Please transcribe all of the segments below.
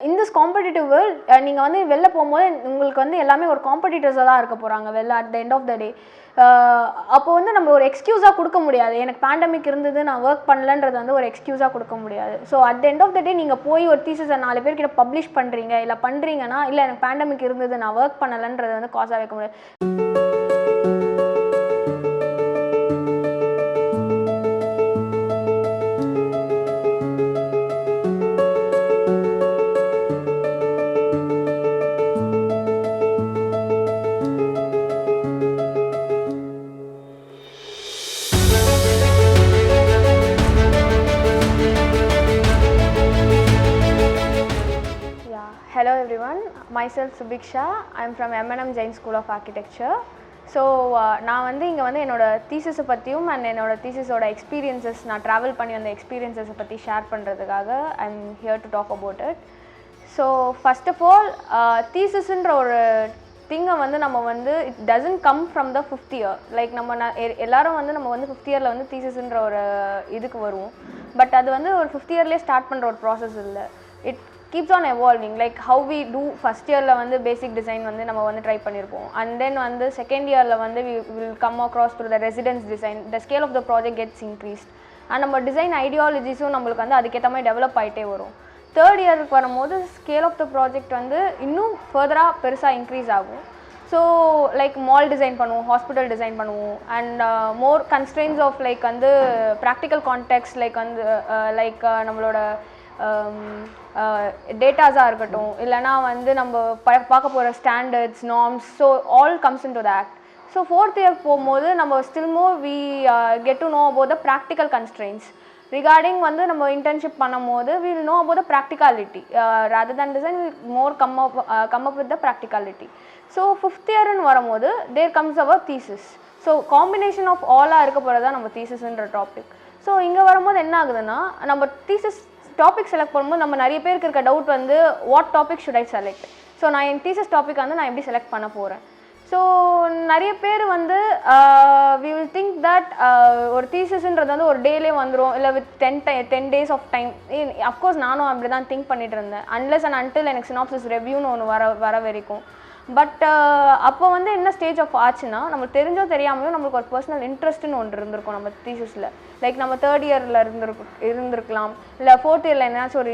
In this competitive world, நீங்கள் வந்து வெளில போகும்போது உங்களுக்கு வந்து எல்லாமே ஒரு காம்படிட்டர்ஸாக தான் இருக்க போகிறாங்க வெளில at the end of the day. அப்போ வந்து நம்ம ஒரு எக்ஸ்கியூஸாக கொடுக்க முடியாது. எனக்கு பேண்டமிக் இருந்தது, நான் ஒர்க் பண்ணலன்றது வந்து ஒரு எக்ஸ்கியூஸாக கொடுக்க முடியாது. So at the end of the day நீங்கள் போய் ஒரு தீசிஸை 4 பேர்கிட்ட பப்ளிஷ் பண்ணுறீங்க, இல்லை பண்ணுறீங்கன்னா, இல்லை எனக்கு பேண்டமிக் இருந்தது, நான் ஒர்க் பண்ணலைன்றது வந்து காசாக வைக்க முடியாது. Hello everyone, myself Subiksha. I'm from M&M Jain School of Architecture. So நான் வந்து இங்கே வந்து என்னோட தீசிஸை பற்றியும் அண்ட் என்னோட தீசிஸோட எக்ஸ்பீரியன்சஸ், நான் ட்ராவல் பண்ணி வந்த எக்ஸ்பீரியன்ஸஸை பற்றி ஷேர் பண்ணுறதுக்காக I'm here to talk about it. So first of all தீசிஸ்ன்ற ஒரு திங்கை வந்து நம்ம வந்து it doesn't come from the 5th year. Like நம்ம எல்லாரும் வந்து நம்ம வந்து 5th yearல வந்து தீசிஸ்ன்ற ஒரு இதுக்கு வருவோம். பட் அது வந்து ஒரு 5th yearலேயே ஸ்டார்ட் பண்ணுற ஒரு ப்ராசஸ் இல்லை. It keeps on evolving, like how we do first year la vandu basic design vandu nama vandu try pannirpom, and then vandu second year la vandu we will come across to the residence design. The scale of the project gets increased and நம்ம design ideologies நம்மளுக்கு வந்து அதுக்கேற்ற மாதிரி develop ஆகிட்டே வரும். Third இயருக்கு வரும்போது scale of the project வந்து இன்னும் ஃபர்தராக பெருசாக இன்க்ரீஸ் ஆகும். ஸோ லைக் மால் டிசைன் பண்ணுவோம், ஹாஸ்பிட்டல் டிசைன் பண்ணுவோம், and more constraints of like வந்து ப்ராக்டிக்கல் கான்டெக்ட்ஸ், லைக் வந்து லைக் நம்மளோட டேட்டாஸாக இருக்கட்டும், இல்லைனா வந்து நம்ம பார்க்க போகிற standards, norms, so all comes into the act. So fourth year போகும்போது நம்ம still more we get to know about the practical constraints regarding வந்து நம்ம இன்டர்ன்ஷிப் பண்ணும் போது we will know about the practicality rather than design, we will more come up with the practicality. So 5th year வரும்போது there comes our thesis. So combination of ஆலாக இருக்க போகிறது தான் நம்ம தீசிஸ்ன்ற டாபிக். ஸோ இங்கே வரும்போது என்ன ஆகுதுன்னா, நம்ம தீசிஸ் டாபிக் செலக்ட் பண்ணும்போது நம்ம நிறைய பேருக்கு இருக்க டவுட் வந்து what topic should I select. So நான் என் தீசிஸ் டாபிக் வந்து நான் எப்படி செலக்ட் பண்ண போகிறேன். ஸோ நிறைய பேர் வந்து வி வில் திங்க் தட் ஒரு தீசிஸ்ன்றது வந்து ஒரு டேலே வந்துடும், இல்லை with 10 days of time. Of course நானும் அப்படி தான் திங்க் பண்ணிட்டு இருந்தேன், அன்லெஸ் அண்ட் அன்டில் எனக்கு சினாப்சிஸ் ரெவ்யூன்னு ஒன்று வர வரைக்கும். பட் அப்போ வந்து என்ன ஸ்டேஜ் ஆஃப் ஆச்சுன்னா, நம்மளுக்கு தெரிஞ்சோ தெரியாமையோ நம்மளுக்கு ஒரு பர்சனல் இன்ட்ரெஸ்ட்னு ஒன்று இருந்திருக்கும் நம்ம தீசிஸில். லைக் நம்ம தேர்ட் இயரில் இருந்திருக்கலாம், இல்லை ஃபோர்த் இயரில் என்னாச்சும் ஒரு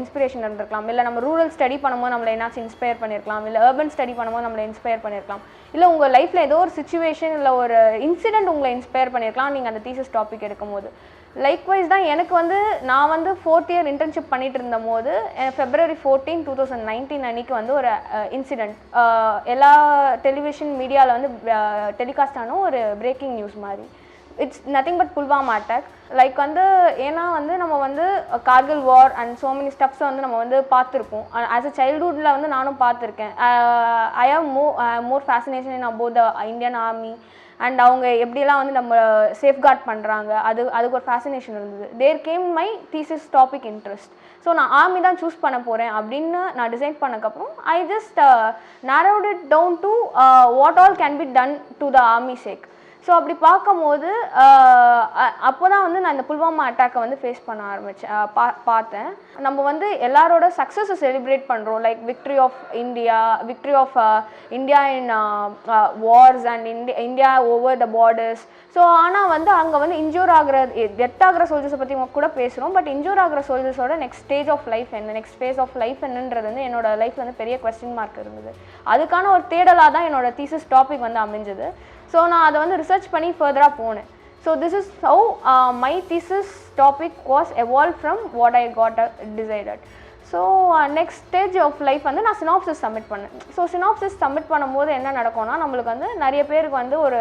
இன்ஸ்பிரேஷன் இருந்திருக்கலாம், இல்லை நம்ம ரூரல் ஸ்டடி பண்ணும்போது நம்மளை என்னாச்சும் இன்ஸ்பயர் பண்ணியிருக்கலாம், இல்லை அர்பன் ஸ்டடி பண்ணும்போது நம்மளை இன்ஸ்பயர் பண்ணியிருக்கலாம், இல்லை உங்கள் லைஃப்பில் ஏதோ ஒரு சுச்சுவேஷன் இல்லை ஒரு இன்சிடென்ட் உங்களை இன்ஸ்பயர் பண்ணியிருக்கலாம் நீங்கள் அந்த தீசிஸ் டாபிக் எடுக்கும்போது. லைக்வைஸ் தான் எனக்கு வந்து நான் வந்து 4th year இன்டர்ன்ஷிப் பண்ணிட்டு இருந்த போது February 14, 2019 அன்றைக்கி வந்து ஒரு இன்சிடெண்ட் எல்லா டெலிவிஷன் மீடியாவில் வந்து டெலிகாஸ்ட் ஆன ஒரு பிரேக்கிங் நியூஸ் மாதிரி. It's nothing but Pulwama attack. Like வந்து ஏன்னா வந்து நம்ம வந்து Kargil war and so many ஸ்டெப்ஸை வந்து நம்ம வந்து பார்த்துருப்போம். ஆஸ் அ சைல்ட்ஹுட்டில் வந்து நானும் பார்த்துருக்கேன். I have more fascination in about the Indian army and அவங்க எப்படியெல்லாம் வந்து நம்ம சேஃப்கார்ட் பண்ணுறாங்க, அதுக்கு ஒரு ஃபேசினேஷன் இருந்தது. There came my thesis topic interest. So நான் ஆர்மி தான் சூஸ் பண்ண போகிறேன் அப்படின்னு நான் டிசைட் பண்ணக்கப்புறம் I just narrowed it down to what all can be done to the army sake. So அப்படி பார்க்கும்போது அப்போ தான் வந்து நான் இந்த புல்வாமா அட்டாக்கை வந்து ஃபேஸ் பண்ண ஆரம்பித்தேன், பார்த்தேன். நம்ம வந்து எல்லாரோட சக்ஸஸை செலிப்ரேட் பண்ணுறோம், like victory of India in wars and India over the borders. So ஆனால் வந்து அங்கே வந்து இன்ஜூர் ஆகிற டெத் ஆகிற சோல்ஜர்ஸை பற்றி கூட பேசுகிறோம். பட் இன்ஜூர் ஆகிற சோல்ஜர்ஸோட நெக்ஸ்ட் ஸ்டேஜ் ஆஃப் லைஃப் என்ன, நெக்ஸ்ட் ஃபேஸ் ஆஃப் லைஃப் என்னன்றது வந்து என்னோட லைஃப்பில் வந்து பெரிய கொஸ்டின் மார்க் இருந்தது. அதுக்கான ஒரு தேடலாக தான் என்னோட தீசிஸ் டாபிக் வந்து அமைஞ்சது. ஸோ நான் அதை வந்து ரிசர்ச் பண்ணி ஃபர்தராக போனேன். So this is how my thesis topic was evolve from what I got decided. So next stage of life வந்து நான் சினாப்சிஸ் சப்மிட் பண்ணேன். ஸோ சினாப்சிஸ் சப்மிட் பண்ணும்போது என்ன நடக்கும்னா, நம்மளுக்கு வந்து நிறைய பேருக்கு வந்து ஒரு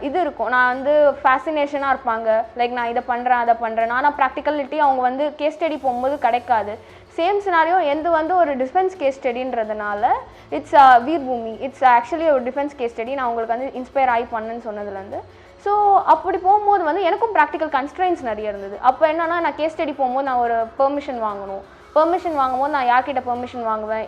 இது இருக்கும், நான் வந்து ஃபேசினேஷனாக இருப்பாங்க, லைக் நான் இதை பண்ணுறேன் அதை பண்ணுறேன். ஆனால் ப்ராக்டிகலிட்டி அவங்க வந்து கேஸ் ஸ்டடி போகும்போது கிடைக்காது. சேம் சினாரியோ எந்த வந்து ஒரு டிஃபென்ஸ் கேஸ் ஸ்டடின்றதுனால இட்ஸ் வீர் பூமி, இட்ஸ் ஆக்சுவலி ஒரு டிஃபென்ஸ் கேஸ் ஸ்டடி. நான் உங்களுக்கு வந்து இன்ஸ்பயர் ஆகி பண்ணுன்னு சொன்னதுலேருந்து. ஸோ அப்படி போகும்போது வந்து எனக்கும் ப்ராக்டிக்கல் கன்ஸ்ட்ரெயின்ஸ் நிறைய இருந்தது. அப்போ என்னென்னா, நான் கேஸ் ஸ்டடி போகும்போது நான் ஒரு பெர்மிஷன் வாங்கும்போது நான் யார்கிட்ட பெர்மிஷன் வாங்குவேன்,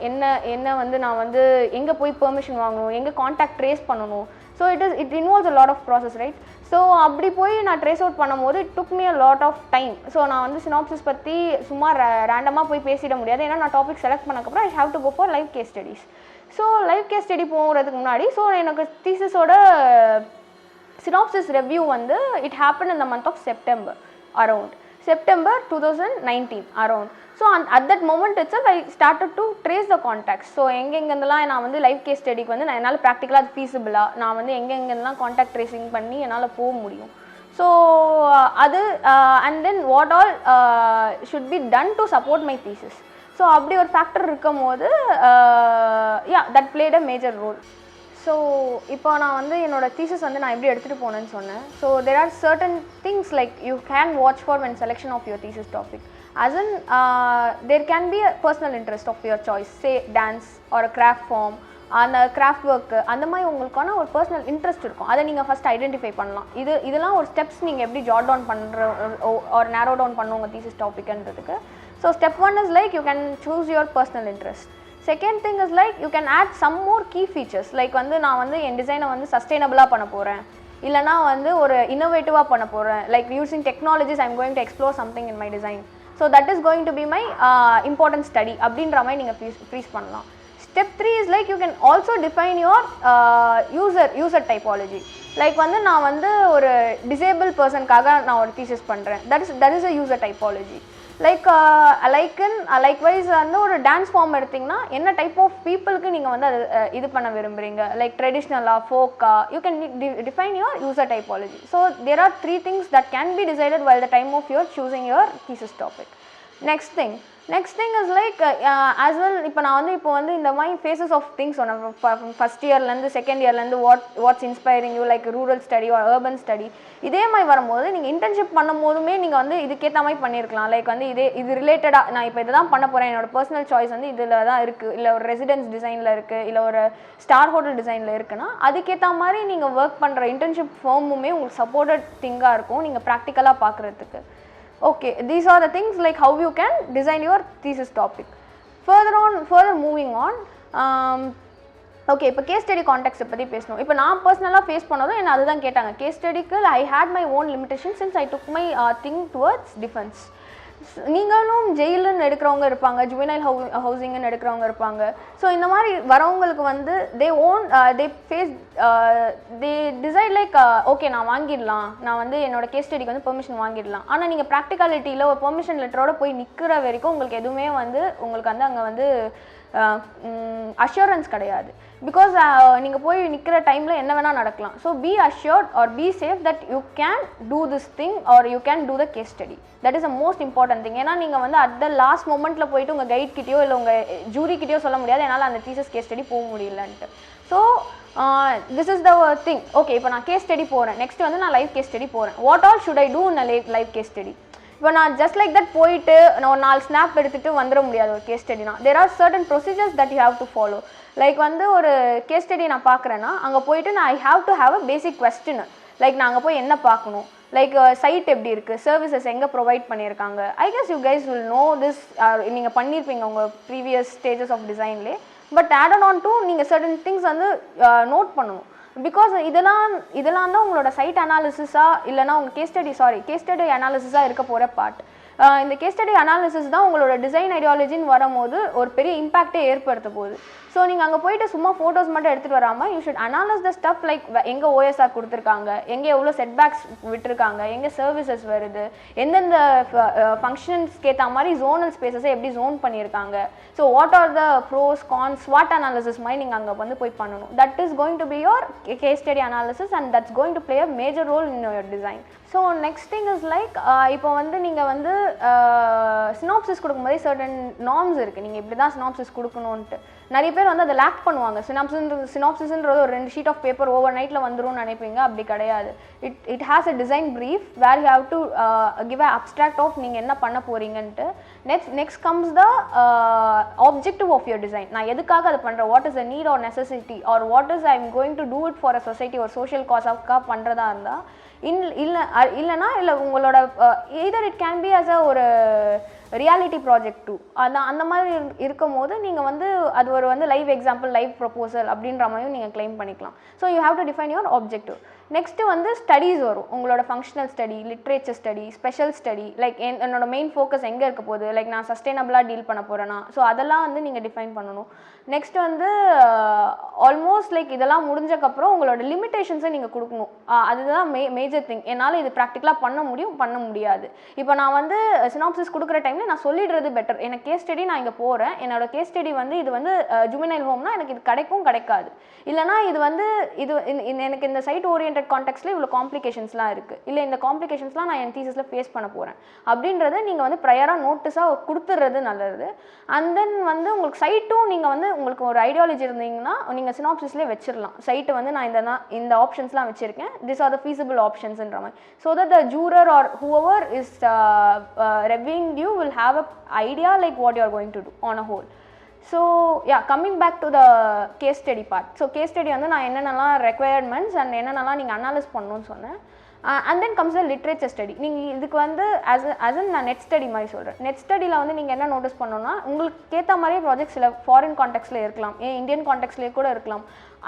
என்ன வந்து நான் வந்து எங்கே போய் பெர்மிஷன் வாங்கணும், எங்கே கான்டாக்ட் ட்ரேஸ் பண்ணணும். So it involves a lot of process, right? So அப்படி போய் நான் ட்ரேஸ் அவுட் பண்ணும்போது it took me a lot of time. So நான் வந்து சினாப்சிஸ் பற்றி சும்மா ரேண்டமாக போய் பேசிட முடியாது, ஏன்னா நான் டாபிக் செலக்ட் பண்ணக்கப்புறம் I have to go for live case studies. So live case study போகிறதுக்கு முன்னாடி ஸோ எனக்கு தீசிஸோட சினாப்சிஸ் ரிவ்யூ வந்து it happen in the month of September, around September 2019 around. So at that moment it's I started to trace the contacts. So எங்கெங்கெல்லாம் நான் வந்து live case ஸ்டடிக்கு வந்து நான் என்னால் ப்ராக்டிக்கலாக அது ஃபீஸிபிளாக நான் வந்து எங்கெங்கெல்லாம் கான்டாக்ட் ட்ரேசிங் பண்ணி என்னால் போக முடியும். ஸோ அது and then what all should be done to support my thesis. So அப்படி ஒரு ஃபேக்டர் இருக்கும் போது that played a major role. So இப்போ நான் வந்து என்னோடய தீசிஸ் வந்து நான் எப்படி எடுத்துகிட்டு போனேன்னு சொன்னேன். So there are certain things like you can watch for when selection of your thesis topic. as in there can be a personal interest of your choice, say dance or a craft form, அந்த craft work, அந்த மாதிரி உங்களுக்கான ஒரு personal interest இருக்கும். அதை நீங்கள் first identify பண்ணலாம். இதெல்லாம் ஒரு ஸ்டெப்ஸ் நீங்கள் எப்படி ஜாட் டவுன் பண்ணுற ஒரு நேரோ டவுன் பண்ணுவோங்க தீசிஸ் டாபிக்ன்றதுக்கு. So step 1 is like you can choose your personal interest. Second thing is like you can add some more key features. Like வந்து நான் வந்து என் டிசைனை வந்து சஸ்டைனபிளாக பண்ண போகிறேன், இல்லைனா வந்து ஒரு இன்னோவேட்டிவாக பண்ண போகிறேன், like using technologies I am going to explore something in my design. So that is going to be my important study அப்படின்ற மாதிரி நீங்கள் ஃப்ரீஸ் பண்ணலாம். Step 3 is like you can also define your user typology. Like வந்து நான் வந்து ஒரு disable பர்சனுக்காக நான் ஒரு தீசிஸ் பண்ணுறேன், that is a user typology. Likewise வந்து ஒரு டான்ஸ் ஃபார்ம் எடுத்திங்கன்னா என்ன டைப் ஆஃப் பீப்புளுக்கு நீங்கள் வந்து அது இது பண்ண விரும்புகிறீங்க, லைக் ட்ரெடிஷ்னலாக, ஃபோக்காக, you can define your user typology. So there are 3 things that can be decided while the time of your choosing your thesis topic. Next thing is like as well, இப்போ நான் வந்து இந்த மாதிரி phases of things சொன்னேன், first இயர்லேருந்து second இயர்லேருந்து what's inspiring you, like rural study or urban study. இதே மாதிரி வரும்போது நீங்கள் இன்டர்ன்ஷிப் பண்ணும் போதுமே நீங்கள் வந்து இதுக்கேற்ற மாதிரி பண்ணியிருக்கலாம். லைக் வந்து இது ரிலேட்டடாக நான் இப்போ இதை தான் பண்ண போகிறேன், என்னோட பர்சனல் சாய்ஸ் வந்து இதில் தான் இருக்குது, இல்லை ஒரு ரெசிடென்ஸ் டிசைனில் இருக்குது, இல்லை ஒரு ஸ்டார் ஹோட்டல் டிசைனில் இருக்குன்னா அதுக்கேற்ற மாதிரி நீங்கள் ஒர்க் பண்ணுற இன்டர்ன்ஷிப் ஃபார்முமே உங்களுக்கு சப்போர்ட்டட் திங்காக இருக்கும் நீங்கள் ப்ராக்டிக்கலாக பார்க்குறதுக்கு. Okay, these are the things like how you can design your thesis topic. Further moving on, okay, இப்போ கேஸ் ஸ்டடி கான்டெக்ட் பற்றி பேசணும். இப்போ நான் பர்சனலாக ஃபேஸ் பண்ணதும் என்ன அதுதான் கேட்டாங்க. கேஸ் ஸ்டடிக்கு I had my own limitation since I took my thing towards defence. நீங்களும் ஜெயிலுன்னு எடுக்கிறவங்க இருப்பாங்க, ஜுவனைல் ஹவுசிங்னு எடுக்கிறவங்க இருப்பாங்க. ஸோ இந்த மாதிரி வரவங்களுக்கு வந்து தே டிசைட் லைக் ஓகே நான் வாங்கிடலாம், நான் வந்து என்னோட கேஸ் ஸ்டடிக்கு வந்து பெர்மிஷன் வாங்கிடலாம். ஆனால் நீங்கள் ப்ராக்டிகாலிட்டியில் ஒரு பெர்மிஷன் லெட்டரோட போய் நிற்கிற வரைக்கும் உங்களுக்கு எதுவுமே வந்து உங்களுக்கு வந்து அங்கே வந்து அஷ்யூரன்ஸ் கிடையாது. பிகாஸ் நீங்கள் போய் நிற்கிற டைமில் என்ன வேணால் நடக்கலாம். So be assured or be safe that you can do this thing or you can do the case study. That is a most important thing. ஏன்னா நீங்கள் வந்து அட் த லாஸ்ட் மொமெண்ட்டில் போயிட்டு உங்கள் கைட்கிட்டயோ இல்லை உங்கள் ஜூரிக்கிட்டயோ சொல்ல முடியாது என்னால் அந்த தீசஸ் கேஸ் ஸ்டடி போக முடியலன்ட்டு. So this is the thing. Okay, இப்போ நான் கேஸ் ஸ்டடி போகிறேன், நெக்ஸ்ட் வந்து நான் லைவ் கேஸ் ஸ்டடி போகிறேன். What all should I do in live case study? இப்போ நான் ஜஸ்ட் லைக் தட் போயிட்டு நான் ஒரு 4 ஸ்னாப் எடுத்துகிட்டு வந்துட முடியாது ஒரு கேஸ் ஸ்டடினா. There are certain procedures that you have to follow. Like வந்து ஒரு கேஸ் ஸ்டடி நான் பார்க்குறேன்னா அங்கே போயிட்டு நான் I have to have a basic question. Like நான் அங்கே போய் என்ன பார்க்கணும், லைக் சைட் எப்படி இருக்குது, சர்வீசஸ் எங்கே ப்ரொவைட் பண்ணியிருக்காங்க. I guess you guys will know this, நீங்கள் பண்ணியிருப்பீங்க உங்கள் ப்ரீவியஸ் ஸ்டேஜஸ் ஆஃப் டிசைன்லேயே. பட் ஆட் ஆன் டு நீங்கள் சர்டன் திங்ஸ் வந்து நோட் பண்ணணும். பிகாஸ் இதெல்லாம் தான் உங்களோட சைட் அனாலிசிஸாக இல்லைனா உங்கள் கேஸ் ஸ்டடி அனாலிசிஸாக இருக்க போகிற பார்ட். இந்த கேஸ் ஸ்டடி அனாலிசிஸ் தான் உங்களோட டிசைன் ஐடியாலஜின்னு வரும்போது ஒரு பெரிய இம்பாக்டே ஏற்படுத்த போகுது. ஸோ நீங்கள் அங்கே போயிட்டு சும்மா ஃபோட்டோஸ் மட்டும் எடுத்துகிட்டு வராமல் you should அனாலிஸ் the stuff. Like எங்கே ஓஎஸ்ஆர் கொடுத்துருக்காங்க, எங்கே எவ்வளோ செட்பேக்ஸ் விட்டுருக்காங்க, எங்கே சர்வீசஸ் வருது, எந்தெந்த ஃபங்க்ஷன்ஸ்க்கு ஏற்ற மாதிரி ஜோனல் ஸ்பேசஸை எப்படி ஜோன் பண்ணியிருக்காங்க. So what are the pros cons, ஸ்வாட் அனாலிசிஸ் மாதிரி நீங்கள் அங்கே வந்து போய் பண்ணணும். That is going to be your case study analysis and that's going to play a major role in your design. So next thing is like இப்போ வந்து நீங்கள் வந்து சினாப்சிஸ் கொடுக்கும்போதே சர்டன் நார்ம்ஸ் இருக்குது, நீங்கள் இப்படி தான் சினாப்சிஸ் கொடுக்கணுன்ட்டு. நிறைய பேர் வந்து அதை லேக் பண்ணுவாங்க. சினாப்சிஸ்ன்றது ஒரு 2 ஷீட் ஆஃப் பேப்பர் ஓவர் நைட்டில் வந்துடும் நினைப்பீங்க. அப்படி கிடையாது. It has a design brief where you have to give a abstract of நீங்கள் என்ன பண்ண போகிறீங்கன்ட்டு. Next comes the objective of your design. நான் எதுக்காக அதை பண்ணுறேன், what is the need or necessity or what is I am going to do it for a society ஒரு social காஸாக பண்ணுறதா இருந்தால் இல்லைனா உங்களோட either it can be as a ஒரு ரியாலிட்டி ப்ராஜெக்ட் டூ. அந்த மாதிரி இருக்கும் போது நீங்கள் வந்து அது ஒரு வந்து லைவ் எக்ஸாம்பிள், லைவ் ப்ரொபோசல் அப்படின்ற மாதிரியும் நீங்கள் கிளைம் பண்ணிக்கலாம். So you have to define your objective. Next வந்து ஸ்டடீஸ் வரும். உங்களோட functional study, literature study, special study, like என்னோட மெயின் ஃபோக்கஸ் எங்கே இருக்க போகுது, லைக் நான் சஸ்டைனபிளாக டீல் பண்ண போகிறேன்னா, ஸோ அதெல்லாம் வந்து நீங்கள் டிஃபைன் பண்ணணும். நெக்ஸ்ட் வந்து ஆல்மோஸ்ட் லைக் இதெல்லாம் முடிஞ்சக்கப்புறம் உங்களோட லிமிட்டேஷன்ஸை நீங்கள் கொடுக்கணும். அதுதான் மேஜர் திங். என்னால் இது ப்ராக்டிக்கலாக பண்ண முடியும், பண்ண முடியாது. இப்போ நான் வந்து சினாப்சிஸ் கொடுக்குற டைமில் நான் சொல்லிடுறது பெட்டர். எனக்கு கேஸ் ஸ்டடி நான் இங்கே போகிறேன், என்னோட கேஸ் ஸ்டடி வந்து இது வந்து ஜுமினைல் ஹோம்னா எனக்கு இது கிடைக்காது. இல்லைனா இது வந்து எனக்கு இந்த சைட் ஓரியன்ட் கான்டெக்ட்ல இவ்வளோ காம்ப்ளிகேஷன்ஸ்லாம் இருக்குது, இல்லை இந்த காம்ப்ளிகேஷன்ஸ்லாம் நான் என் தீசிஸில் ஃபேஸ் பண்ண போகிறேன் அப்படின்றத நீங்கள் வந்து ப்ரையராக நோட்டீஸாக கொடுத்துறது நல்லது. அண்ட் தென் வந்து உங்களுக்கு சைட்டும் நீங்கள் வந்து உங்களுக்கு ஒரு ஐடியாலஜி இருந்தீங்கன்னா நீங்கள் சினாப்சிஸ்லேயே வச்சிடலாம். சைட்டு வந்து நான் இந்த ஆப்ஷன்ஸ்லாம் வச்சுருக்கேன், திஸ் ஆர் த ஃபீஸிபிள் ஆப்ஷன்ஸ்ன்ற மாதிரி. So that the juror or whoever is reviewing you will have a idea like what you are going to do on a whole. So yeah, coming back to the case study part. So case study வந்து நான் என்னென்னலாம் requirements and என்னென்னலாம் நீங்கள் அனாலிஸ் பண்ணணும்னு சொன்னேன். And then comes the literature study. நீங்கள் இதுக்கு வந்து as in நான் நெட் ஸ்டடி மாதிரி சொல்கிறேன். நெட் ஸ்டடியில் வந்து நீங்கள் என்ன நோட்டீஸ் பண்ணணும்னா, உங்களுக்கு ஏற்ற மாதிரியே ப்ராஜெக்ட் சில ஃபாரின் கான்டெக்ட்ஸில் இருக்கலாம், ஏன் இந்தியன் கான்டெக்ட்ஸ்லேயே கூட இருக்கலாம்.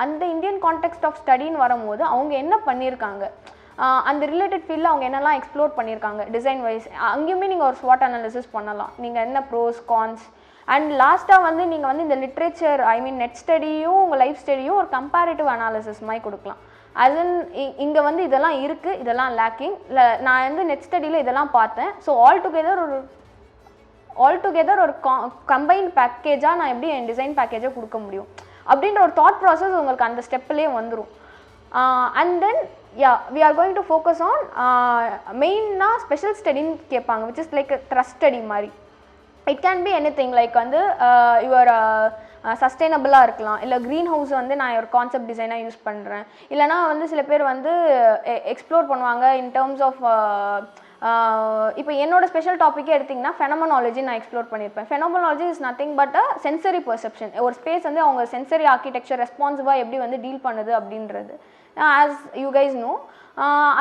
அந்த இந்தியன் கான்டெக்ட் ஆஃப் ஸ்டடின்னு வரும்போது அவங்க என்ன பண்ணியிருக்காங்க, அந்த ரிலேட்டட் ஃபீல்டில் அவங்க என்னெல்லாம் எக்ஸ்ப்ளோர் பண்ணியிருக்காங்க டிசைன் வைஸ், அங்கேயுமே நீங்கள் ஒரு ஸ்வாட் அனாலிசிஸ் பண்ணலாம். நீங்கள் என்ன ப்ரோஸ் கான்ஸ். அண்ட் லாஸ்ட்டாக வந்து நீங்கள் வந்து இந்த லிட்ரேச்சர் நெட் ஸ்டடியும் உங்கள் லைஃப் ஸ்டடியும் ஒரு கம்பேரிட்டிவ் அனாலிசிஸ் மாதிரி கொடுக்கலாம். அன் இங்கே வந்து இதெல்லாம் இருக்குது, இதெல்லாம் லேக்கிங், இல்லை நான் வந்து நெட் ஸ்டடியில் இதெல்லாம் பார்த்தேன். ஸோ ஆல் டுகெதர் ஒரு கம்பைன்ட் பேக்கேஜாக நான் எப்படி என் டிசைன் பேக்கேஜை கொடுக்க முடியும் அப்படின்ற ஒரு தாட் ப்ராசஸ் உங்களுக்கு அந்த ஸ்டெப்லேயே வந்துடும். And then we are going to focus on மெயினாக ஸ்பெஷல் ஸ்டடின்னு கேட்பாங்க, which is like trust study மாதிரி. It can be any thing, like வந்து யுவர் சஸ்டைனபிளாக இருக்கலாம், இல்லை க்ரீன் ஹவுஸ் வந்து நான் ஒரு கான்செப்ட் டிசைனாக யூஸ் பண்ணுறேன். இல்லைனா வந்து சில பேர் வந்து எக்ஸ்ப்ளோர் பண்ணுவாங்க இன் டேர்ம்ஸ் ஆஃப் இப்போ என்னோட ஸ்பெஷல் டாப்பிக்கே எடுத்திங்கன்னா ஃபெனமனாலஜி நான் எக்ஸ்ப்ளோர் பண்ணியிருப்பேன். Phenomenology is nothing but a sensory perception. ஒரு ஸ்பேஸ் வந்து அவங்க சென்சரி ஆர்கிடெக்சர் ரெஸ்பான்சிவாக எப்படி வந்து டீல் பண்ணுது அப்படின்றது. ஆஸ் யூ கைஸ் நோ,